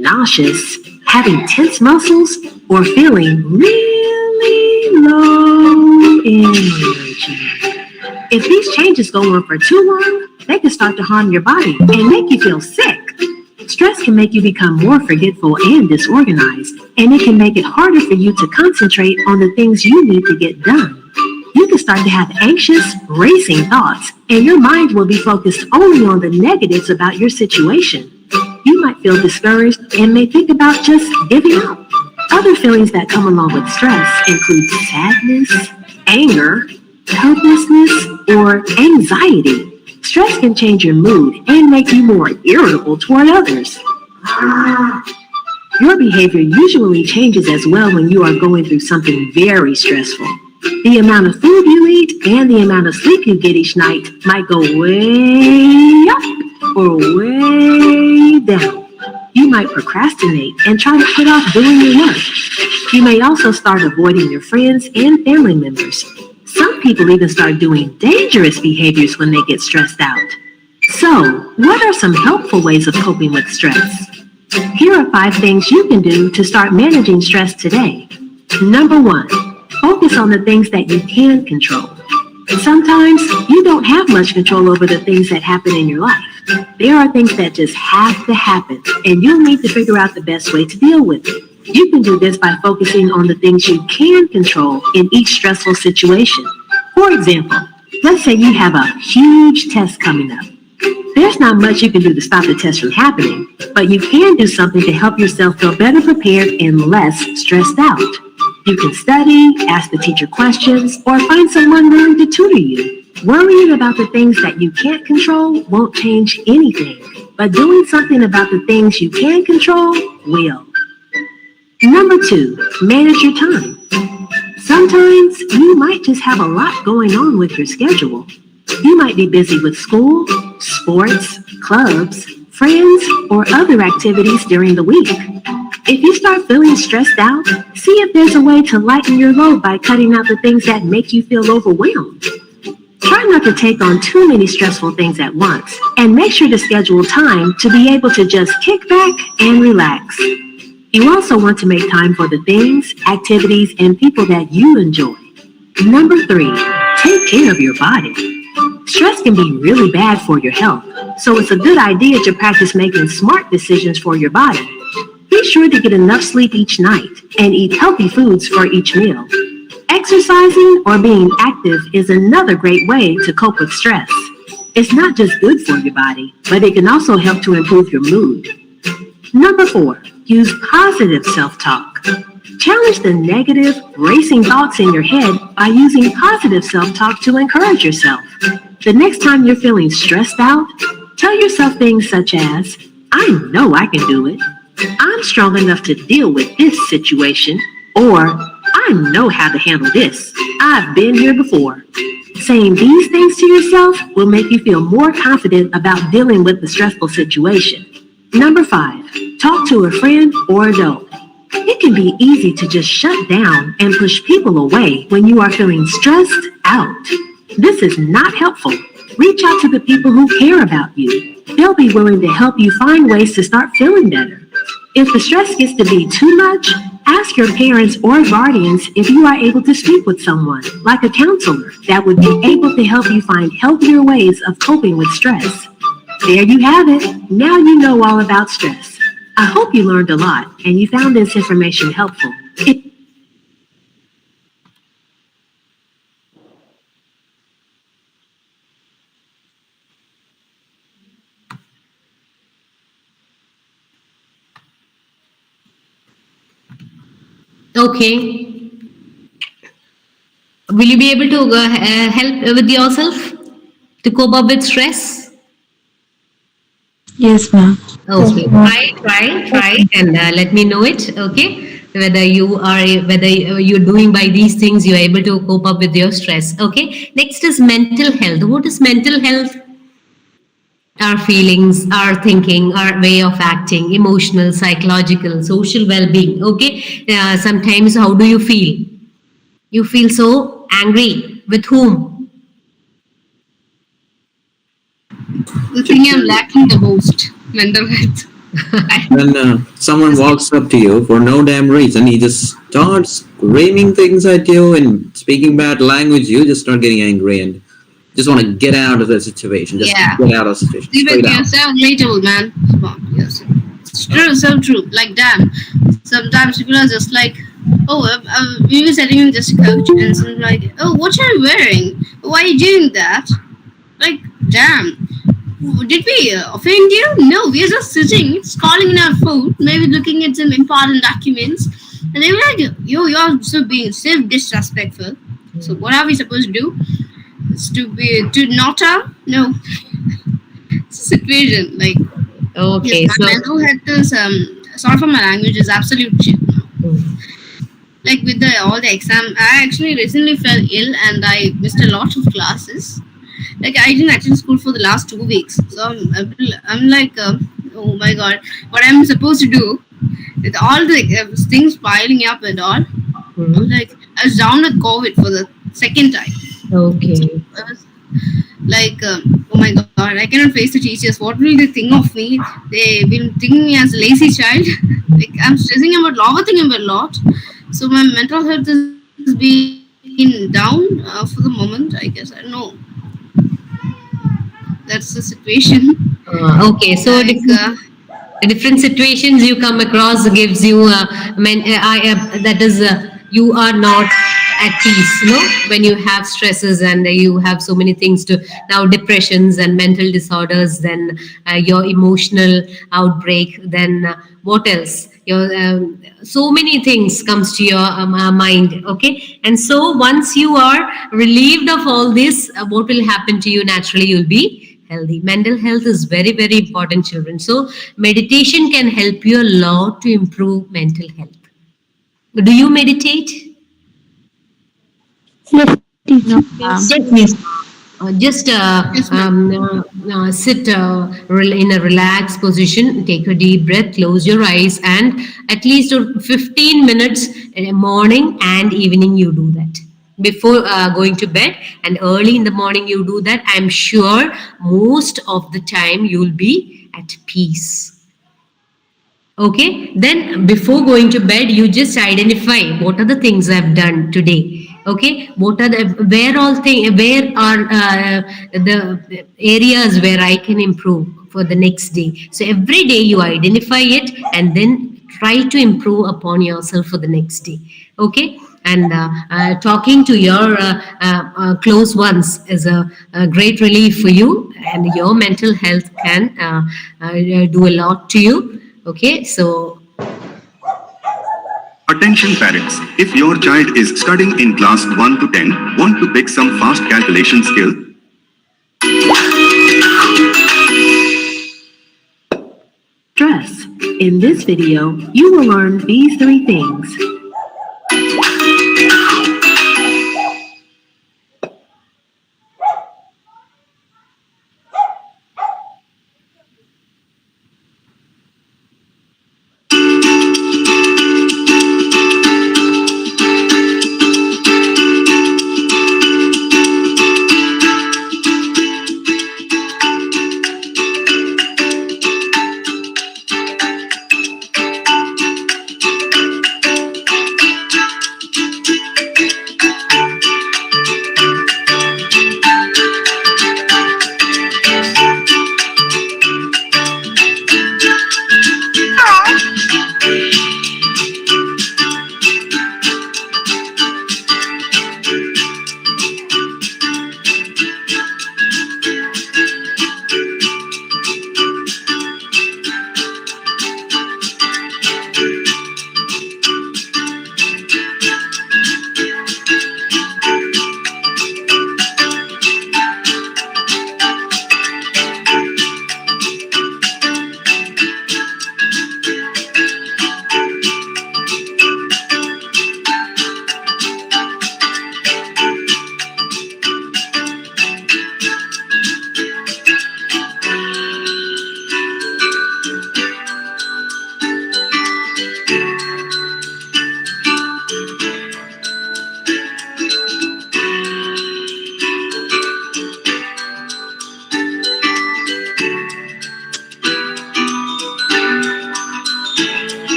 nauseous, having tense muscles, or feeling really low energy. If these changes go on for too long, they can start to harm your body and make you feel sick. Stress can make you become more forgetful and disorganized, and it can make it harder for you to concentrate on the things you need to get done. You can start to have anxious, racing thoughts, and your mind will be focused only on the negatives about your situation. You might feel discouraged and may think about just giving up. Other feelings that come along with stress include sadness, anger, helplessness, or anxiety. Stress can change your mood and make you more irritable toward others. Your behavior usually changes as well when you are going through something very stressful. The amount of food you eat and the amount of sleep you get each night might go way up or way down. You might procrastinate and try to put off doing your work. You may also start avoiding your friends and family members. Some people even start doing dangerous behaviors when they get stressed out. So, what are some helpful ways of coping with stress? Here are 5 things you can do to start managing stress today. Number 1, focus on the things that you can control. Sometimes you don't have much control over the things that happen in your life. There are things that just have to happen, and you'll need to figure out the best way to deal with it. You can do this by focusing on the things you can control in each stressful situation. For example, let's say you have a huge test coming up. There's not much you can do to stop the test from happening, but you can do something to help yourself feel better prepared and less stressed out. You can study, ask the teacher questions, or find someone willing to tutor you. Worrying about the things that you can't control won't change anything, but doing something about the things you can control will. Number 2, manage your time. Sometimes you might just have a lot going on with your schedule. You might be busy with school, sports, clubs, friends, or other activities during the week. If you start feeling stressed out, see if there's a way to lighten your load by cutting out the things that make you feel overwhelmed. Try not to take on too many stressful things at once, and make sure to schedule time to be able to just kick back and relax. You also want to make time for the things, activities, and people that you enjoy. Number 3, take care of your body. Stress can be really bad for your health, so it's a good idea to practice making smart decisions for your body. Be sure to get enough sleep each night and eat healthy foods for each meal. Exercising or being active is another great way to cope with stress. It's not just good for your body, but it can also help to improve your mood. Number 4, use positive self-talk. Challenge the negative, racing thoughts in your head by using positive self-talk to encourage yourself. The next time you're feeling stressed out, tell yourself things such as, I know I can do it. I'm strong enough to deal with this situation. Or, I know how to handle this. I've been here before. Saying these things to yourself will make you feel more confident about dealing with the stressful situation. Number 5, talk to a friend or adult. It can be easy to just shut down and push people away when you are feeling stressed out. This is not helpful. Reach out to the people who care about you. They'll be willing to help you find ways to start feeling better. If the stress gets to be too much, ask your parents or guardians if you are able to speak with someone, like a counselor, that would be able to help you find healthier ways of coping with stress. There you have it. Now you know all about stress. I hope you learned a lot and you found this information helpful. Okay. Will you be able to help with yourself to cope up with stress? Yes, ma'am. Okay, try, and let me know it. Okay, whether you're doing by these things, you're able to cope up with your stress. Okay. Next is mental health. What is mental health? Our feelings, our thinking, our way of acting, emotional, psychological, social well-being. Okay. Sometimes, how do you feel? You feel so angry. With whom? The thing I'm lacking the most, mental health. When someone walks up to you for no damn reason, he just starts screaming things at you and speaking bad language, you just start getting angry and just want to get out of the situation. Just Yeah. get out of the situation. Even Straight out. you're so relatable, man. Come on, yes. It's true, so true. Like, damn. Sometimes people are just like, oh, we were sitting in this coach, and someone's like, oh, what are you wearing? Why are you doing that? Like, damn. Did we offend you? No, we are just sitting, scrolling in our phone, maybe looking at some important documents, and they were like, yo, you're so being self-disrespectful. So what are we supposed to do? Is to not have? No. It's a situation. Like, Okay. yes, my mental health is, sorry for my language, is absolute shit. Like, with all the exam, I actually recently fell ill and I missed a lot of classes. Like, I didn't attend school for the last 2 weeks, so I'm like, oh my god, what I'm supposed to do with all the things piling up and all. I'm like, I was down with COVID for the second time. Okay. I was like, oh my god, I cannot face the teachers. What will they think of me? They will think me as a lazy child. Like, I'm stressing about overthinking about a lot. So my mental health is being down for the moment. I guess I don't know. That's the situation. Okay. So Like, different situations you come across gives you that is you are not at peace, when you have stresses and you have so many things to now depressions and mental disorders, then your emotional outbreak, then what else, your so many things comes to your mind. Okay, and so once you are relieved of all this, what will happen to you? Naturally, you'll be healthy. Mental health is very, very important, children. So meditation can help you a lot to improve mental health. Do you meditate? Yes, teacher. Yes. Just sit in a relaxed position, take a deep breath, close your eyes, and at least 15 minutes morning and evening you do that. Before going to bed and early in the morning you do that, I'm sure most of the time you'll be at peace. Okay, then before going to bed, you just identify what are the things I've done today. Okay, what are where are the areas where I can improve for the next day. So every day you identify it and then try to improve upon yourself for the next day. Okay, And talking to your close ones is a great relief for you, and your mental health can do a lot to you. Okay, so Attention parents, if your child is studying in class 1 to 10, want to pick some fast calculation skill? Stress. In this video, you will learn these three things.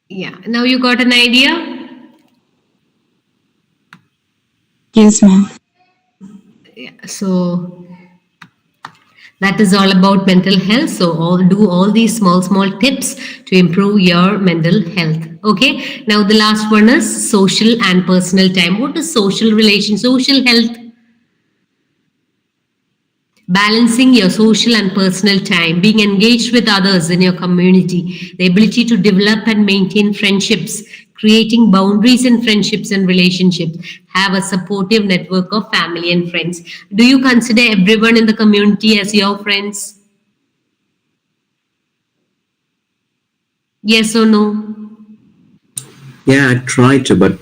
yeah, now you got an idea. Yes, ma'am. Yeah, so that is all about mental health. So all these small tips to improve your mental health. Okay, now the last one is social and personal time. What is social health? Balancing your social and personal time, being engaged with others in your community, the ability to develop and maintain friendships, creating boundaries in friendships and relationships, have a supportive network of family and friends. Do you consider everyone in the community as your friends? Yes or no? Yeah, I try to, but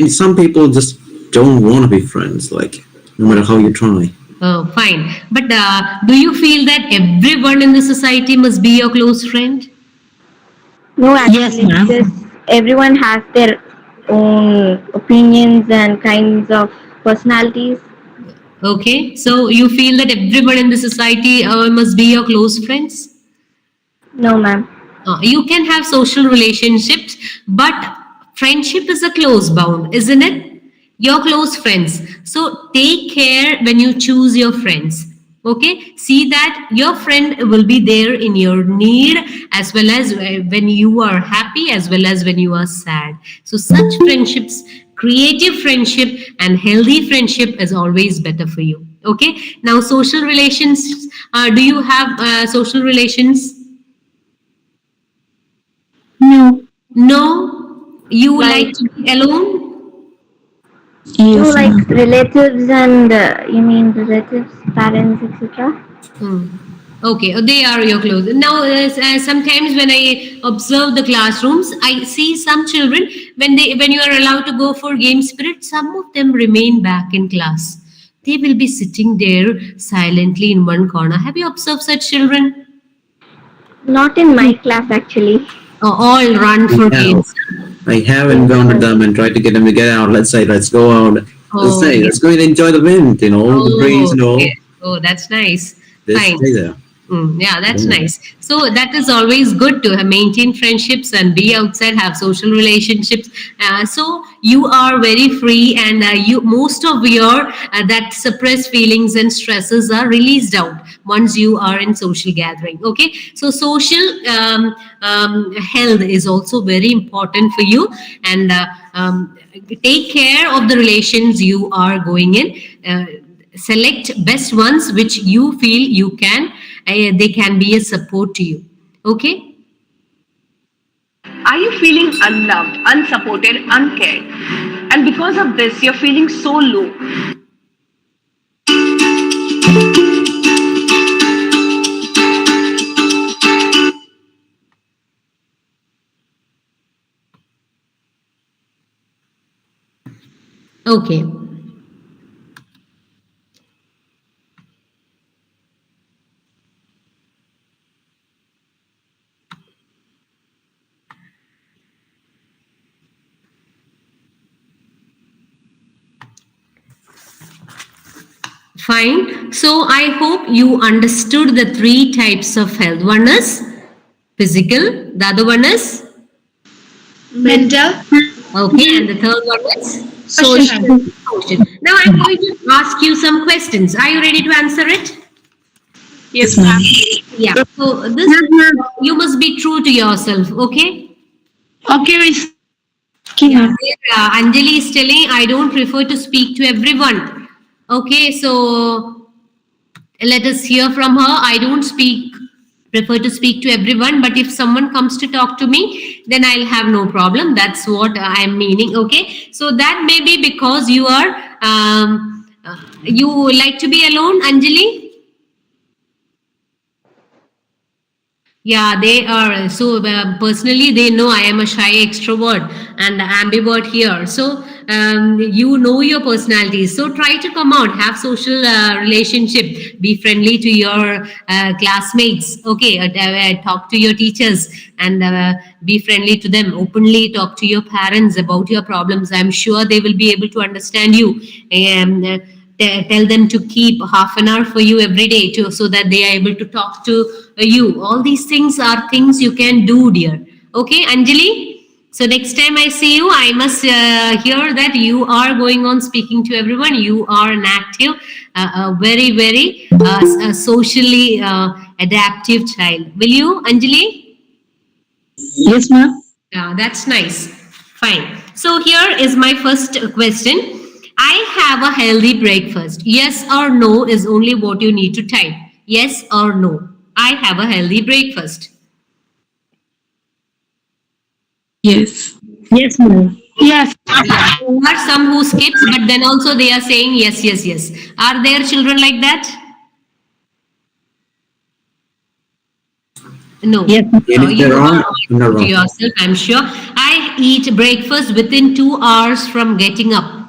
some people just don't want to be friends. Like, no matter how you try. Oh, fine. But do you feel that everyone in the society must be your close friend? No, Yes, actually, ma'am. because everyone has their own opinions and kinds of personalities. Okay, so you feel that everyone in the society must be your close friends? No, ma'am. You can have social relationships, but friendship is a close bound, isn't it? Your close friends. So take care when you choose your friends. Okay, see that your friend will be there in your need as well as when you are happy as well as when you are sad. So such friendships, creative friendship and healthy friendship is always better for you. Okay, now social relations. Do you have social relations? No. No, you like Like, to be alone? Yes, like ma'am. relatives and you mean relatives, parents, etc. Hmm. Okay, they are your clothes. Now, sometimes when I observe the classrooms, I see some children when you are allowed to go for game spirit, some of them remain back in class. They will be sitting there silently in one corner. Have you observed such children? Not in my class actually. All run for Yeah, games. I haven't gone to them and tried to get them to get out. Let's say, let's go out. Let's Oh, say, yeah. let's go and enjoy the wind, the breeze, Oh, okay. Oh, that's nice. Just Fine. stay there. Yeah, that's Mm. nice. So that is always good to maintain friendships and be outside, have social relationships. So you are very free, and you most of your that suppressed feelings and stresses are released out once you are in social gathering. Okay, so social health is also very important for you, and take care of the relations you are going in. Select best ones which you feel you can they can be a support to you. Okay. Are you feeling unloved, unsupported, uncared? And because of this, you're feeling so low. Okay, fine. So I hope you understood the three types of health. One is physical, the other one is Mental, okay, and the third one is social. social. Now I'm going to ask you some questions. Are you ready to answer it? Yes, ma'am. Yeah. So this you must be true to yourself. Okay. Okay, Miss. Okay, Yeah, ma'am. Anjali is telling I don't prefer to speak to everyone. Okay, so let us hear from her. I don't prefer to speak to everyone, but if someone comes to talk to me, then I'll have no problem. That's what I'm meaning. Okay, so that may be because you are you like to be alone, Anjali. Yeah, they are. So personally, they know I am a shy extrovert and ambivert here. So you know your personalities. So try to come out, have social relationship, be friendly to your classmates. Okay, talk to your teachers and be friendly to them. Openly talk to your parents about your problems. I'm sure they will be able to understand you. Tell them to keep half an hour for you every day so that they are able to talk to you. All these things are things you can do, dear. Okay, Anjali, so next time I see you, I must hear that you are going on speaking to everyone. You are an active, very socially adaptive child. Will you, Anjali? Yes, ma'am. Yeah, that's nice. Fine. So here is my first question. I have a healthy breakfast. Yes or no is only what you need to type. Yes or no. I have a healthy breakfast. Yes. Yes, ma'am. Yes. Yeah, there are some who skips, but then also they are saying yes, yes, yes. Are there children like that? No. Yes. And if You they're are wrong, I'm not true to wrong. yourself, I'm sure. I eat breakfast within 2 hours from getting up.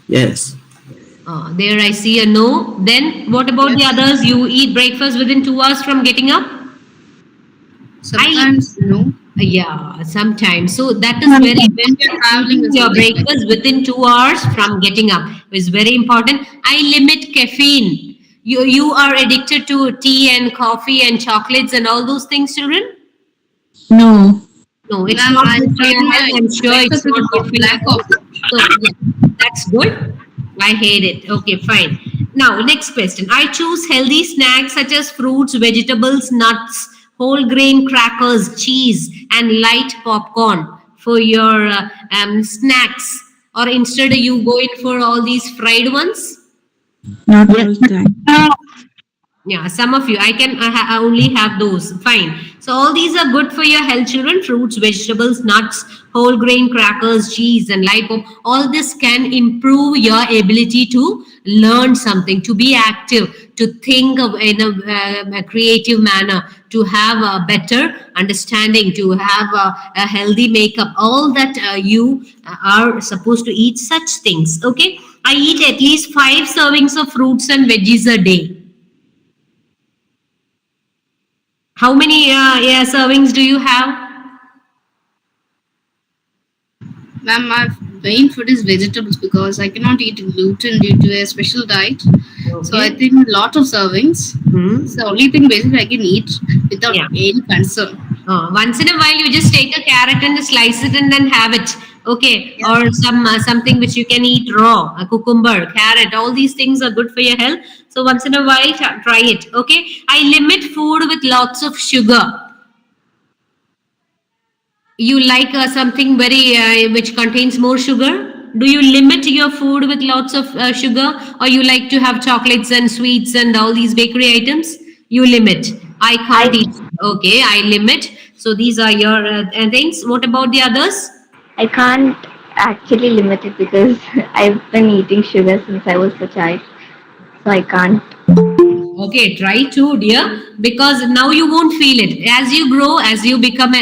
Yes. There I see a no. Then what about the others? You eat breakfast within 2 hours from getting up? Sometimes no. Yeah, sometimes. So that is very When we are traveling eating is your okay. breakfast within 2 hours from getting up is very important. I limit caffeine. You are addicted to tea and coffee and chocolates and all those things, children? No. No, it's Ma'am, not I good for start your my health. I'm sure it's breakfast with not a good for your black health. coffee. So yeah, that's good. I hate it. Okay, fine. Now, next question. I choose healthy snacks such as fruits, vegetables, nuts, whole grain crackers, cheese, and light popcorn for your snacks. Or instead, you go in for all these fried ones? Not Yes. all the time. No. Yeah, some of you, I only have those. Fine. So all these are good for your health, children. Fruits, vegetables, nuts, whole grain crackers, cheese, and lipo. All this can improve your ability to learn something, to be active, to think of in a creative manner, to have a better understanding, to have a healthy makeup. All that you are supposed to eat such things. Okay. I eat at least 5 servings of fruits and veggies a day. How many yeah, servings do you have? Ma'am, my main food is vegetables because I cannot eat gluten due to a special diet. So I Okay. think a lot of servings. Hmm. It's the only thing basically I can eat without Yeah. any concern. Once in a while, you just take a carrot and slice it and then have it. Okay. Yeah. Or something which you can eat raw, a cucumber, carrot. All these things are good for your health. So once in a while, try it. Okay. I limit food with lots of sugar. You like something very which contains more sugar? Do you limit your food with lots of sugar, or you like to have chocolates and sweets and all these bakery items? You limit. I can't I eat. Okay, I limit. So these are your things. What about the others? I can't actually limit it because I've been eating sugar since I was a child, so I can't. Okay, try to, dear, because now you won't feel it. As you grow, as you become,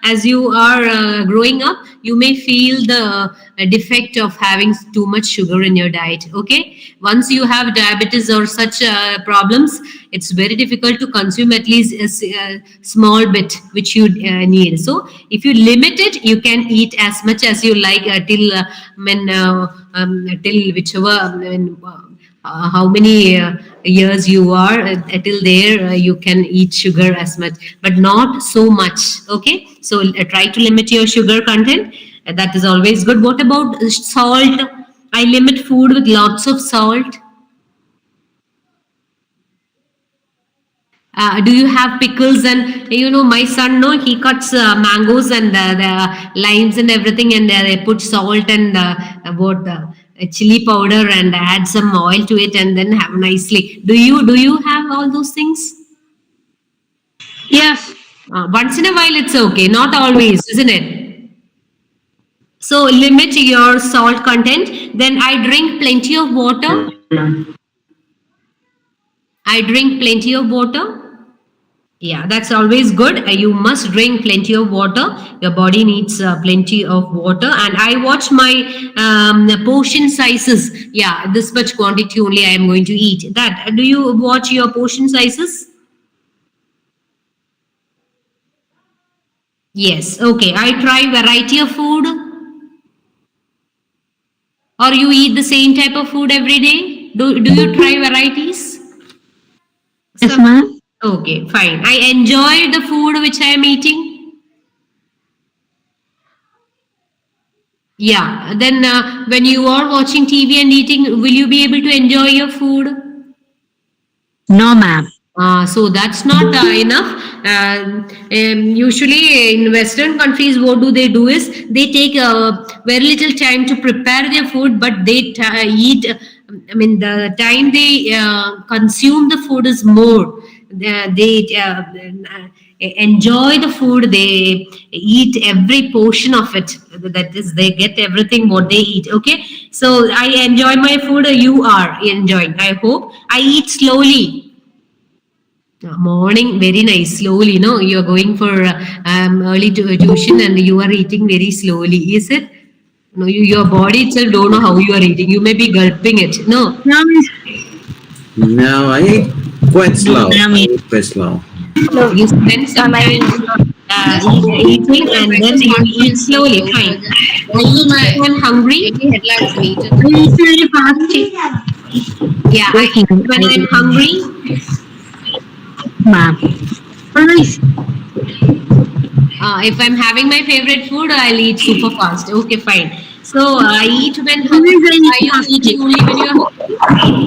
as you are growing up, you may feel the defect of having too much sugar in your diet. Okay, once you have diabetes or such problems, it's very difficult to consume at least a small bit which you need. So, if you limit it, you can eat as much as you like till whichever. How many years you are till there you can eat sugar as much, but not so much. Okay, so try to limit your sugar content. That is always good. What about salt? I limit food with lots of salt. Do you have pickles? And my son, no, he cuts mangoes and the limes and everything, and they put salt and what chili powder and add some oil to it, and then have nicely. Do you have all those things? Yes. Once in a while, it's okay. Not always, isn't it? So limit your salt content. Then I drink plenty of water. I drink plenty of water. Yeah, that's always good. You must drink plenty of water. Your body needs plenty of water. And I watch my portion sizes. Yeah, this much quantity only I am going to eat. That. Do you watch your portion sizes? Yes. Okay. I try variety of food. Or you eat the same type of food every day? Do you try varieties? Yes, Some. ma'am. Okay, fine. I enjoy the food which I am eating. Yeah. Then when you are watching TV and eating, will you be able to enjoy your food? No, ma'am. So that's not enough. Usually in Western countries, what do they do is they take very little time to prepare their food, but they eat. I mean, the time they consume the food is more. They enjoy the food. They eat every portion of it. That is, they get everything what they eat. Okay, so I enjoy my food. You are enjoying. I hope I eat slowly. Morning, very nice. Slowly, no, you are going for early tuition and you are eating very slowly. Is it? No, your body itself don't know how you are eating. You may be gulping it. No. No, I eat quite slow. Ma'am. I eat quite slow. No, you spend some time eating and then you eat slowly. Fine. I eat when I'm hungry. Any headlines needed? Yeah, I eat when I'm hungry. Ma'am. If I'm having my favorite food, I'll eat super fast. Okay, fine. So I eat when hungry. Are you eating only when you're hungry?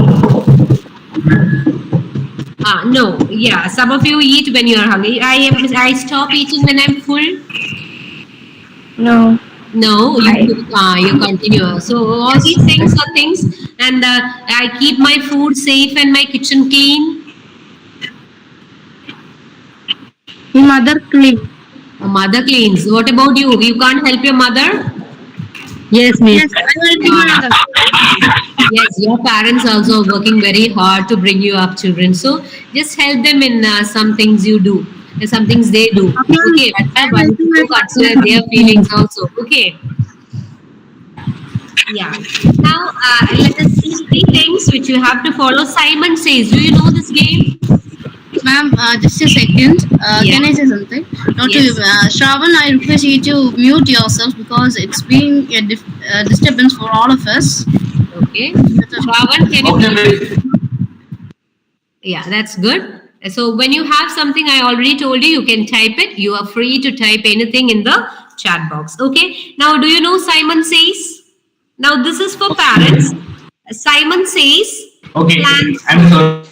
No. Yeah, some of you eat when you're hungry. I stop eating when I'm full. No, No, I you continue. So all these things are things, and I keep my food safe and my kitchen clean. Mother clean. A mother cleans. What about you? You can't help your mother? Yes, miss. Yes, I'm helping my mother. Yes, your parents also are working very hard to bring you up children. So just help them in some things you do, and some things they do. Okay, I'm one helping my to father. consider their feelings also. Okay, yeah. Now let us see three things which you have to follow. Simon says, do you know this game? Ma'am, just a second. Yeah. Can I say something? Not to Yes. Shravan, I request you to mute yourself because it's being a disturbance for all of us. Okay. Shravan, can you please? Yeah, that's good. So when you have something, I already told you, you can type it. You are free to type anything in the chat box. Okay. Now, do you know Simon says? Now, this is for parents. Simon says, plan.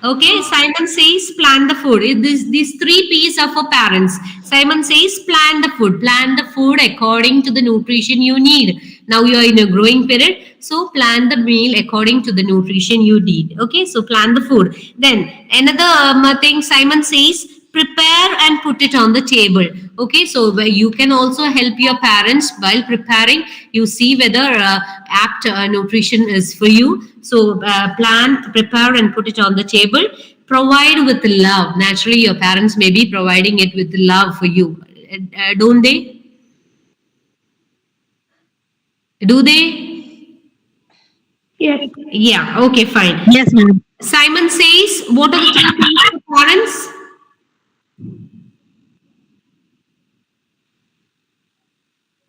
Okay, Simon says plan the food. These three P's are for parents. Simon says plan the food. Plan the food according to the nutrition you need. Now you are in a growing period, so plan the meal according to the nutrition you need. Okay, so plan the food. Then another thing Simon says prepare and put it on the table. Okay, so you can also help your parents while preparing. You see whether apt nutrition is for you. So plan, prepare and put it on the table. Provide with love. Naturally your parents may be providing it with love for you. Don't they? Do they? Yes. Yeah, okay, fine. Yes, ma'am. Simon says, what are the three things for parents?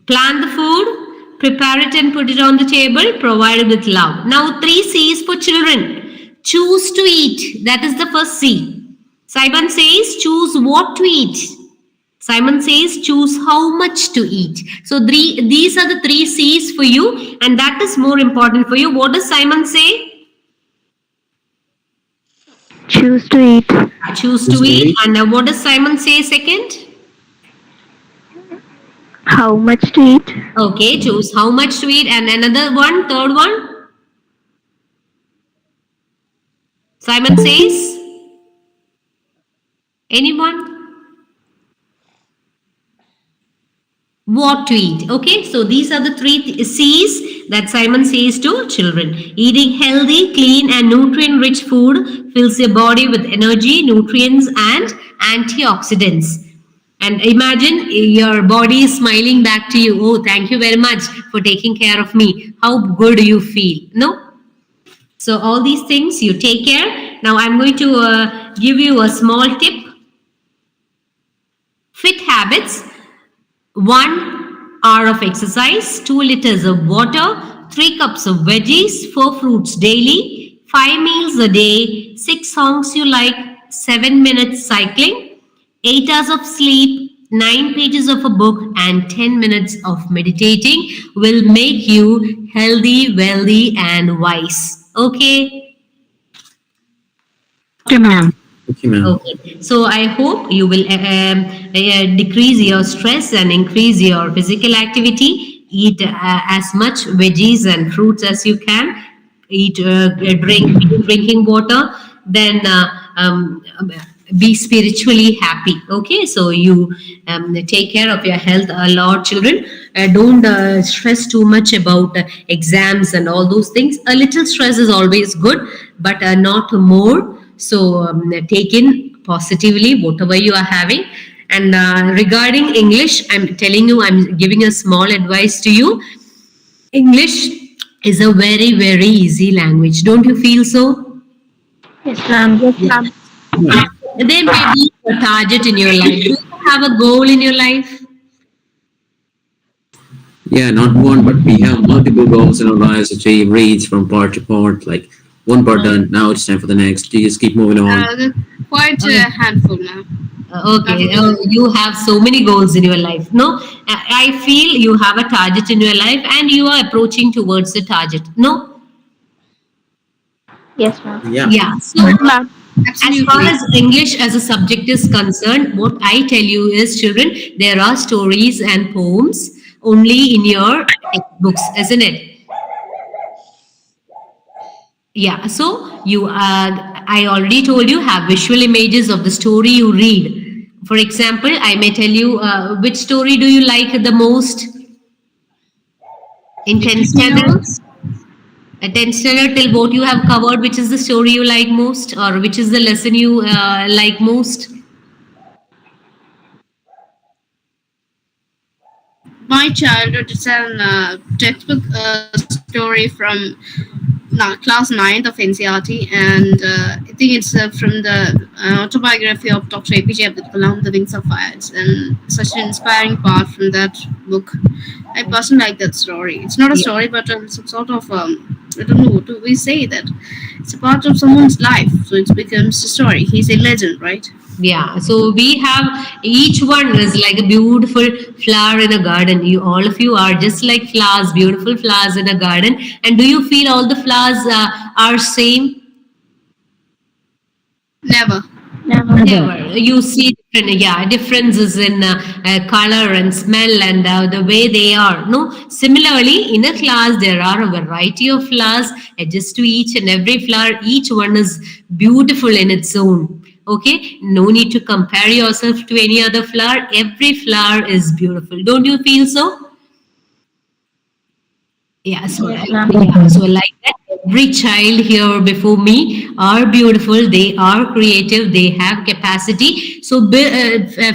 Plan the food, prepare it and put it on the table, provide with love. Now, three C's for children. Choose to eat. That is the first C. Simon says, choose what to eat. Simon says, choose how much to eat. So, these are the three C's for you, and that is more important for you. What does Simon say? Choose to eat. Choose to eat. And what does Simon say second? How much to eat? Okay, choose how much to eat. And another one, third one. Simon says, anyone? What to eat. Okay, so these are the three C's that Simon says to children. Eating healthy, clean, and nutrient rich food fills your body with energy, nutrients, and antioxidants. And imagine your body is smiling back to you. Oh, thank you very much for taking care of me. How good you feel. No? So, all these things you take care. Now, I'm going to give you a small tip. Fit habits. 1 hour of exercise, 2 liters of water, 3 cups of veggies, 4 fruits daily, 5 meals a day, 6 songs you like, 7 minutes cycling, 8 hours of sleep, 9 pages of a book, and 10 minutes of meditating will make you healthy, wealthy, and wise. Okay? Okay, ma'am. Okay, ma'am. Okay, so I hope you will decrease your stress and increase your physical activity. Eat as much veggies and fruits as you can. Eat, drinking water. Then be spiritually happy. Okay, so you take care of your health a lot, children. Don't stress too much about exams and all those things. A little stress is always good, but not more. So take in positively whatever you are having. And regarding English, I'm telling you, I'm giving a small advice to you. English is a very, very easy language. Don't you feel so? Yes, ma'am. Yes, ma'am. There may be a target in your life. Do you have a goal in your life? Yeah, not one, but we have multiple goals in our lives which we reach from part to part. Like one part done, now it's time for the next. You just keep moving on. Quite a handful now. Okay, you have so many goals in your life. No, I feel you have a target in your life and you are approaching towards the target. No? Yes, ma'am. Yeah. Yeah. So, as far as English as a subject is concerned, what I tell you is, children, there are stories and poems only in your textbooks, isn't it? Yeah, so you I already told you have visual images of the story you read. For example, I may tell you which story do you like the most in 10th standard? 10th standard, till what you have covered, which is the story you like most, or which is the lesson you like most? My childhood is an textbook story from class 9th of NCRT, and I think it's from the autobiography of Dr. APJ Abdul Kalam, The Wings of Fire. And such an inspiring part from that book. I personally like that story. It's not a story, but some sort of, I don't know, what do we say that? It's a part of someone's life, so it becomes a story. He's a legend, right? Yeah, so we have, each one is like a beautiful flower in a garden. You, all of you are just like flowers, beautiful flowers in a garden. And do you feel all the flowers are same? Never. Never. You see different, yeah, differences in color and smell and the way they are. No, similarly, in a class there are a variety of flowers. Just to each and every flower, each one is beautiful in its own. Okay, no need to compare yourself to any other flower. Every flower is beautiful. Don't you feel so? Yeah, so like that, every child here before me are beautiful. They are creative. They have capacity. So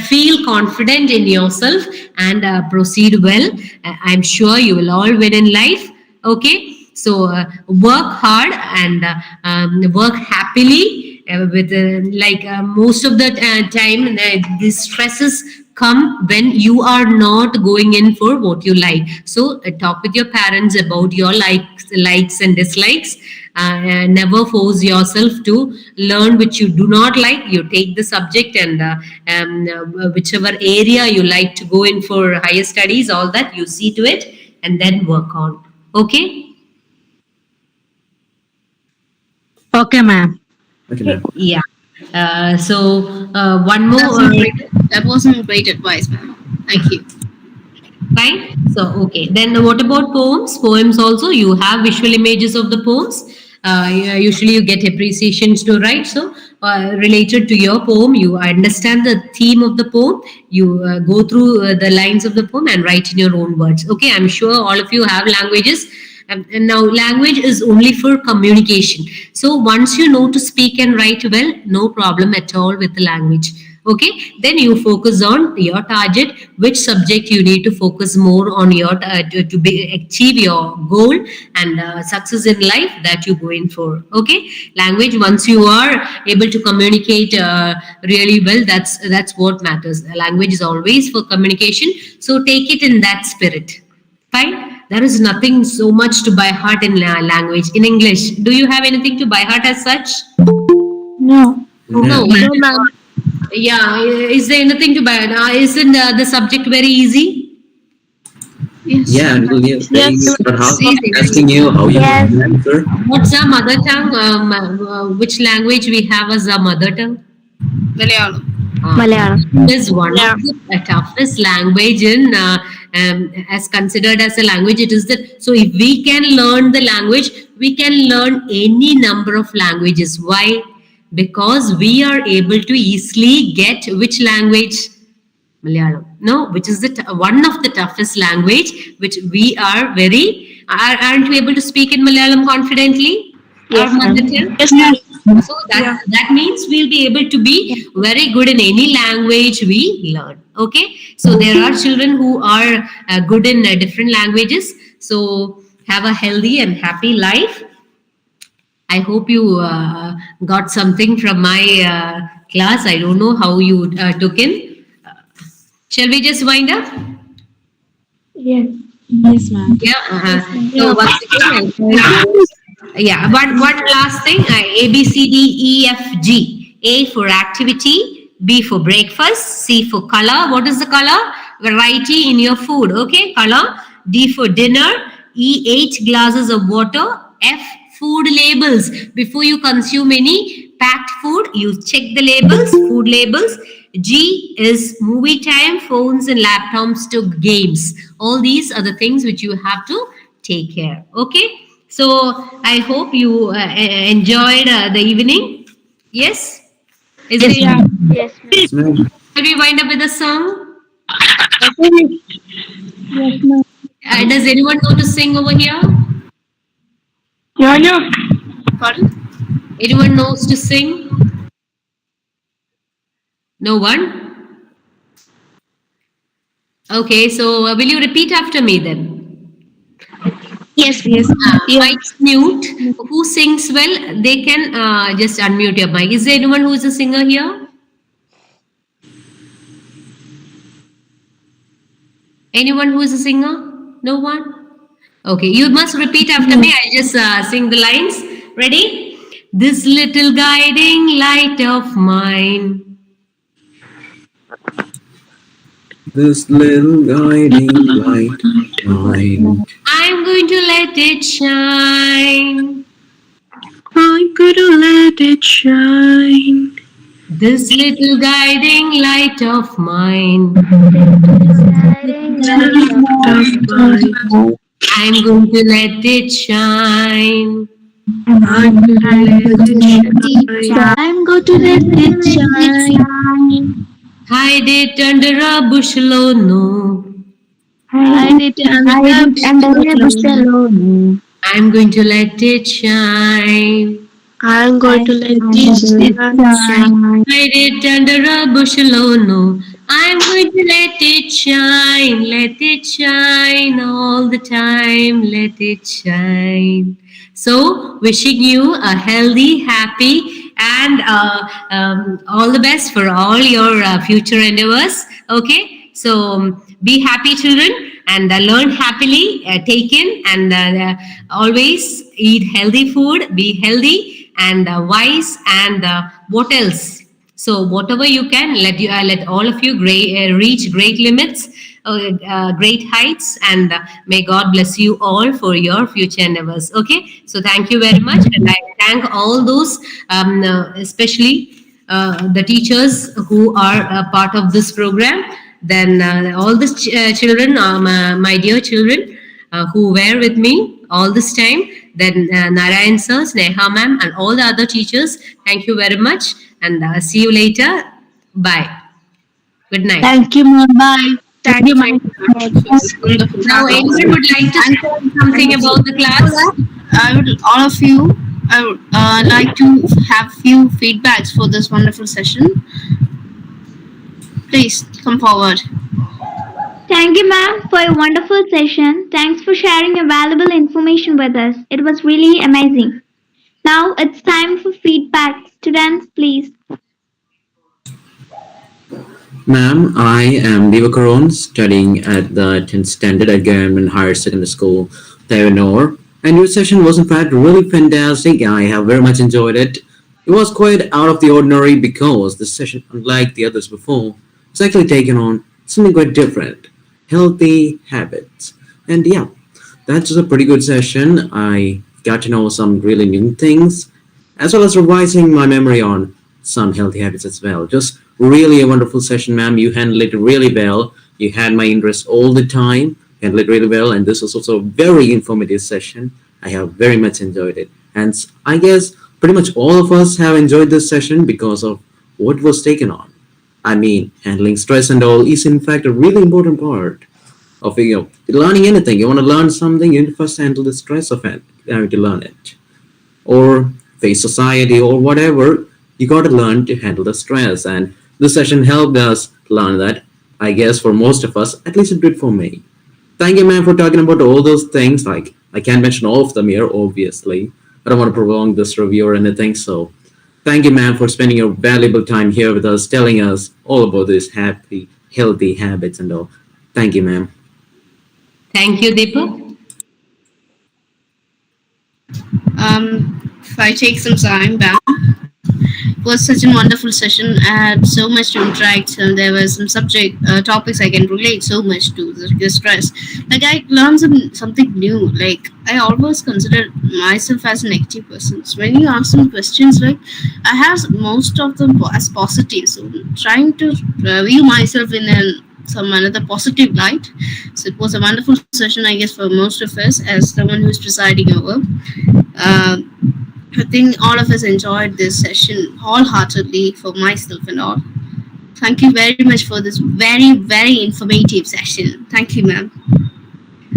feel confident in yourself and proceed well. I'm sure you will all win in life. Okay, so work hard and work happily. With like most of the time, the stresses come when you are not going in for what you like. So talk with your parents about your likes and dislikes. Never force yourself to learn which you do not like. You take the subject and whichever area you like to go in for higher studies, all that you see to it and then work on. Okay. Okay, ma'am. Okay, ma'am. Yeah. So one more. That wasn't great advice, ma'am. Thank you. Fine. So okay. Then what about poems? Poems also, you have visual images of the poems. Usually you get appreciations to write. So related to your poem, you understand the theme of the poem. You go through the lines of the poem and write in your own words. Okay. I'm sure all of you have languages. And now language is only for communication. So once you know to speak and write well, no problem at all with the language. Okay, then you focus on your target, which subject you need to focus more on your to achieve your goal and success in life that you go in for. Okay, language, once you are able to communicate really well, that's what matters. Language is always for communication, so take it in that spirit. Fine. There is nothing so much to by heart in language. In English, do you have anything to by heart as such? No. No. Yeah. Is there anything to by heart? Isn't the subject very easy? Yes. Yeah, and we'll Yes. start asking you how you Yes. answer. What's our mother tongue? Which language we have as our mother tongue? Malayalam. Malayalam. Is one of the toughest language in as considered as a language. It is that, so if we can learn the language, we can learn any number of languages. Why? Because we are able to easily get which language? Malayalam. No, which is the one of the toughest language, which we are very, aren't we able to speak in Malayalam confidently? Yes, Our mother ma'am. tongue? Yes, ma'am. So that means we'll be able to be very good in any language we learn. Okay. So there are children who are good in different languages. So have a healthy and happy life. I hope you got something from my class. I don't know how you took in. Shall we just wind up? Yes. Yes, ma'am. Yeah. So once again, yeah. One last thing. A B C D E F G. A for activity. B for breakfast. C for color. What is the color? Variety in your food. Okay, color. D for dinner. E 8 glasses of water. F food labels. Before you consume any packed food, you check the labels. Food labels. G is movie time, phones and laptops to games. All these are the things which you have to take care. Okay. So I hope you enjoyed the evening. Yes. Is Yes, it? ma'am. Yes, ma'am. Yes, ma'am. Shall we wind up with a song? Yes, ma'am. Does anyone know to sing over here? Yeah, yeah. Pardon? Anyone knows to sing? No one? Okay, so will you repeat after me then? Yes, yes. Mic's mute. Who sings well, they can just unmute your mic. Is there anyone who is a singer here? Anyone who is a singer? No one? Okay, you must repeat after me. I just sing the lines. Ready? This little guiding light of mine. This little guiding light of mine. I'm going to let it shine. I'm gonna let it shine. This little guiding light of mine. I'm going to let it shine. I'm going to let it shine. Hide it under a bushel, oh no. Hide it under a bushel, oh no. I'm going to let it shine. I'm going to let it shine. Hide it under a bushel, oh no. I'm going to let it shine all the time, let it shine. So, wishing you a healthy, happy, and all the best for all your future endeavors. Okay, so be happy, children, and learn happily, take in, and always eat healthy food, be healthy and wise, and what else? So whatever you can, let all of you reach great limits, great heights, and may God bless you all for your future endeavors. Okay, so thank you very much, and I thank all those, especially the teachers who are a part of this program. Then all the children, my dear children, who were with me all this time. Then Narayan sir, Sneha ma'am, and all the other teachers. Thank you very much, and see you later. Bye. Good night. Thank you, ma'am. Bye. Thank you, ma'am. Wonderful. Now, anyone would like to say something about the class? All of you, I would like to have few feedbacks for this wonderful session. Please come forward. Thank you, ma'am, for a wonderful session. Thanks for sharing your valuable information with us. It was really amazing. Now it's time for feedback. Students, please. Ma'am, I am Divakaran, studying at the 10th standard at Government Higher Secondary School, Taiwanor. And your session was in fact really fantastic. I have very much enjoyed it. It was quite out of the ordinary because the session, unlike the others before, has actually taken on something quite different. Healthy habits. And yeah, that's a pretty good session. I got to know some really new things, as well as revising my memory on some healthy habits as well. Just really a wonderful session, ma'am. You handled it really well. You had my interest all the time, handled it really well, and this was also a very informative session. I have very much enjoyed it. And I guess pretty much all of us have enjoyed this session because of what was taken on. I mean, handling stress and all is in fact a really important part of learning anything. You want to learn something, you need to first handle the stress of it, having to learn it, or face society or whatever. You got to learn to handle the stress, and this session helped us learn that. I guess for most of us, at least it did for me. Thank you, ma'am, for talking about all those things. Like, I can't mention all of them here, obviously. I don't want to prolong this review or anything, so thank you, ma'am, for spending your valuable time here with us, telling us all about these happy, healthy habits and all. Thank you, ma'am. Thank you, Deepak. If I take some time back, it was such a wonderful session. I had so much to interact, and there were some subject topics I can relate so much to the stress. Like I learned something new. Like I always considered myself as a negative person. So when you ask some questions, like I have most of them as positive. So trying to view myself in some another positive light. So it was a wonderful session, I guess, for most of us as someone who's presiding over. I think all of us enjoyed this session wholeheartedly for myself and all. Thank you very much for this very informative session. Thank you, ma'am.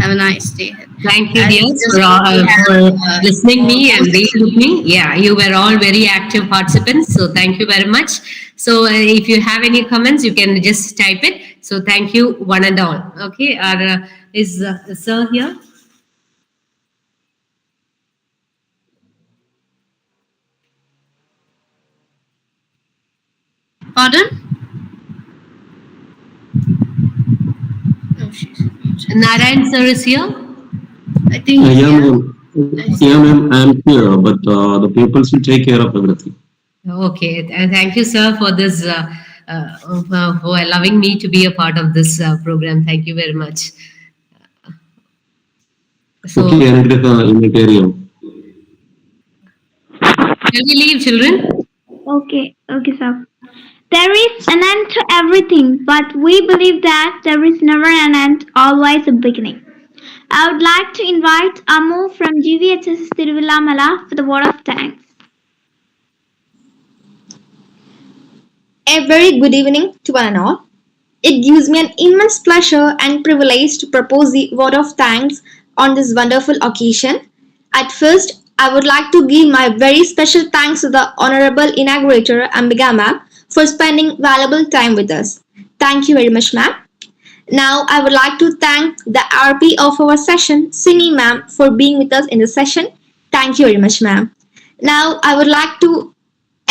Have a nice day. Thank you, And dears, just we for have listening me and hosting. being with me. Yeah, you were all very active participants. So thank you very much. So if you have any comments, you can just type it. So thank you, one and all. Okay, is Sir here? Pardon? No, she's muted. Narayan sir is here. I think Yeah, yeah. ma'am. Yeah, ma'am. I'm here, but the people will take care of everything. Okay, and thank you, sir, for this, for allowing me to be a part of this program. Thank you very much. So, Okay, Anugrah, Unitarian. shall we leave, children? Okay, sir. There is an end to everything, but we believe that there is never an end, always a beginning. I would like to invite Amu from GVHS Tiruvillamala for the word of thanks. A very good evening to one and all. It gives me an immense pleasure and privilege to propose the word of thanks on this wonderful occasion. At first, I would like to give my very special thanks to the Honorable Inaugurator Ambika ma'am for spending valuable time with us. Thank you very much, ma'am. Now, I would like to thank the RP of our session, Simmi ma'am, for being with us in the session. Thank you very much, ma'am. Now, I would like to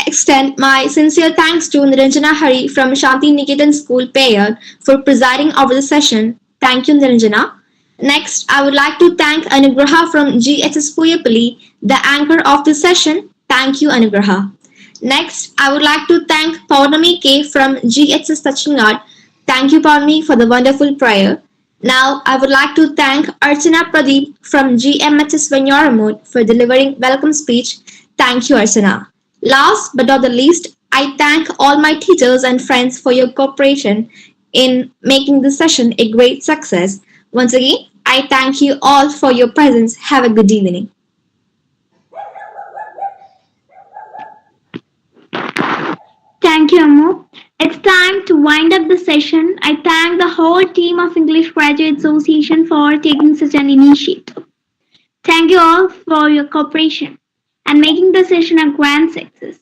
extend my sincere thanks to Niranjana Hari from Shanti Niketan School, Payar, for presiding over the session. Thank you, Niranjana. Next, I would like to thank Anugraha from GHS Puyapalli, the anchor of the session. Thank you, Anugraha. Next, I would like to thank Paurnami K from GHS Tachinad. Thank you, Paurnami, for the wonderful prayer. Now, I would like to thank Archana Pradeep from GMHS Vanyaramud for delivering welcome speech. Thank you, Archana. Last but not the least, I thank all my teachers and friends for your cooperation in making this session a great success. Once again, I thank you all for your presence. Have a good evening. Thank you, Amu. It's time to wind up the session. I thank the whole team of English Graduate Association for taking such an initiative. Thank you all for your cooperation and making the session a grand success.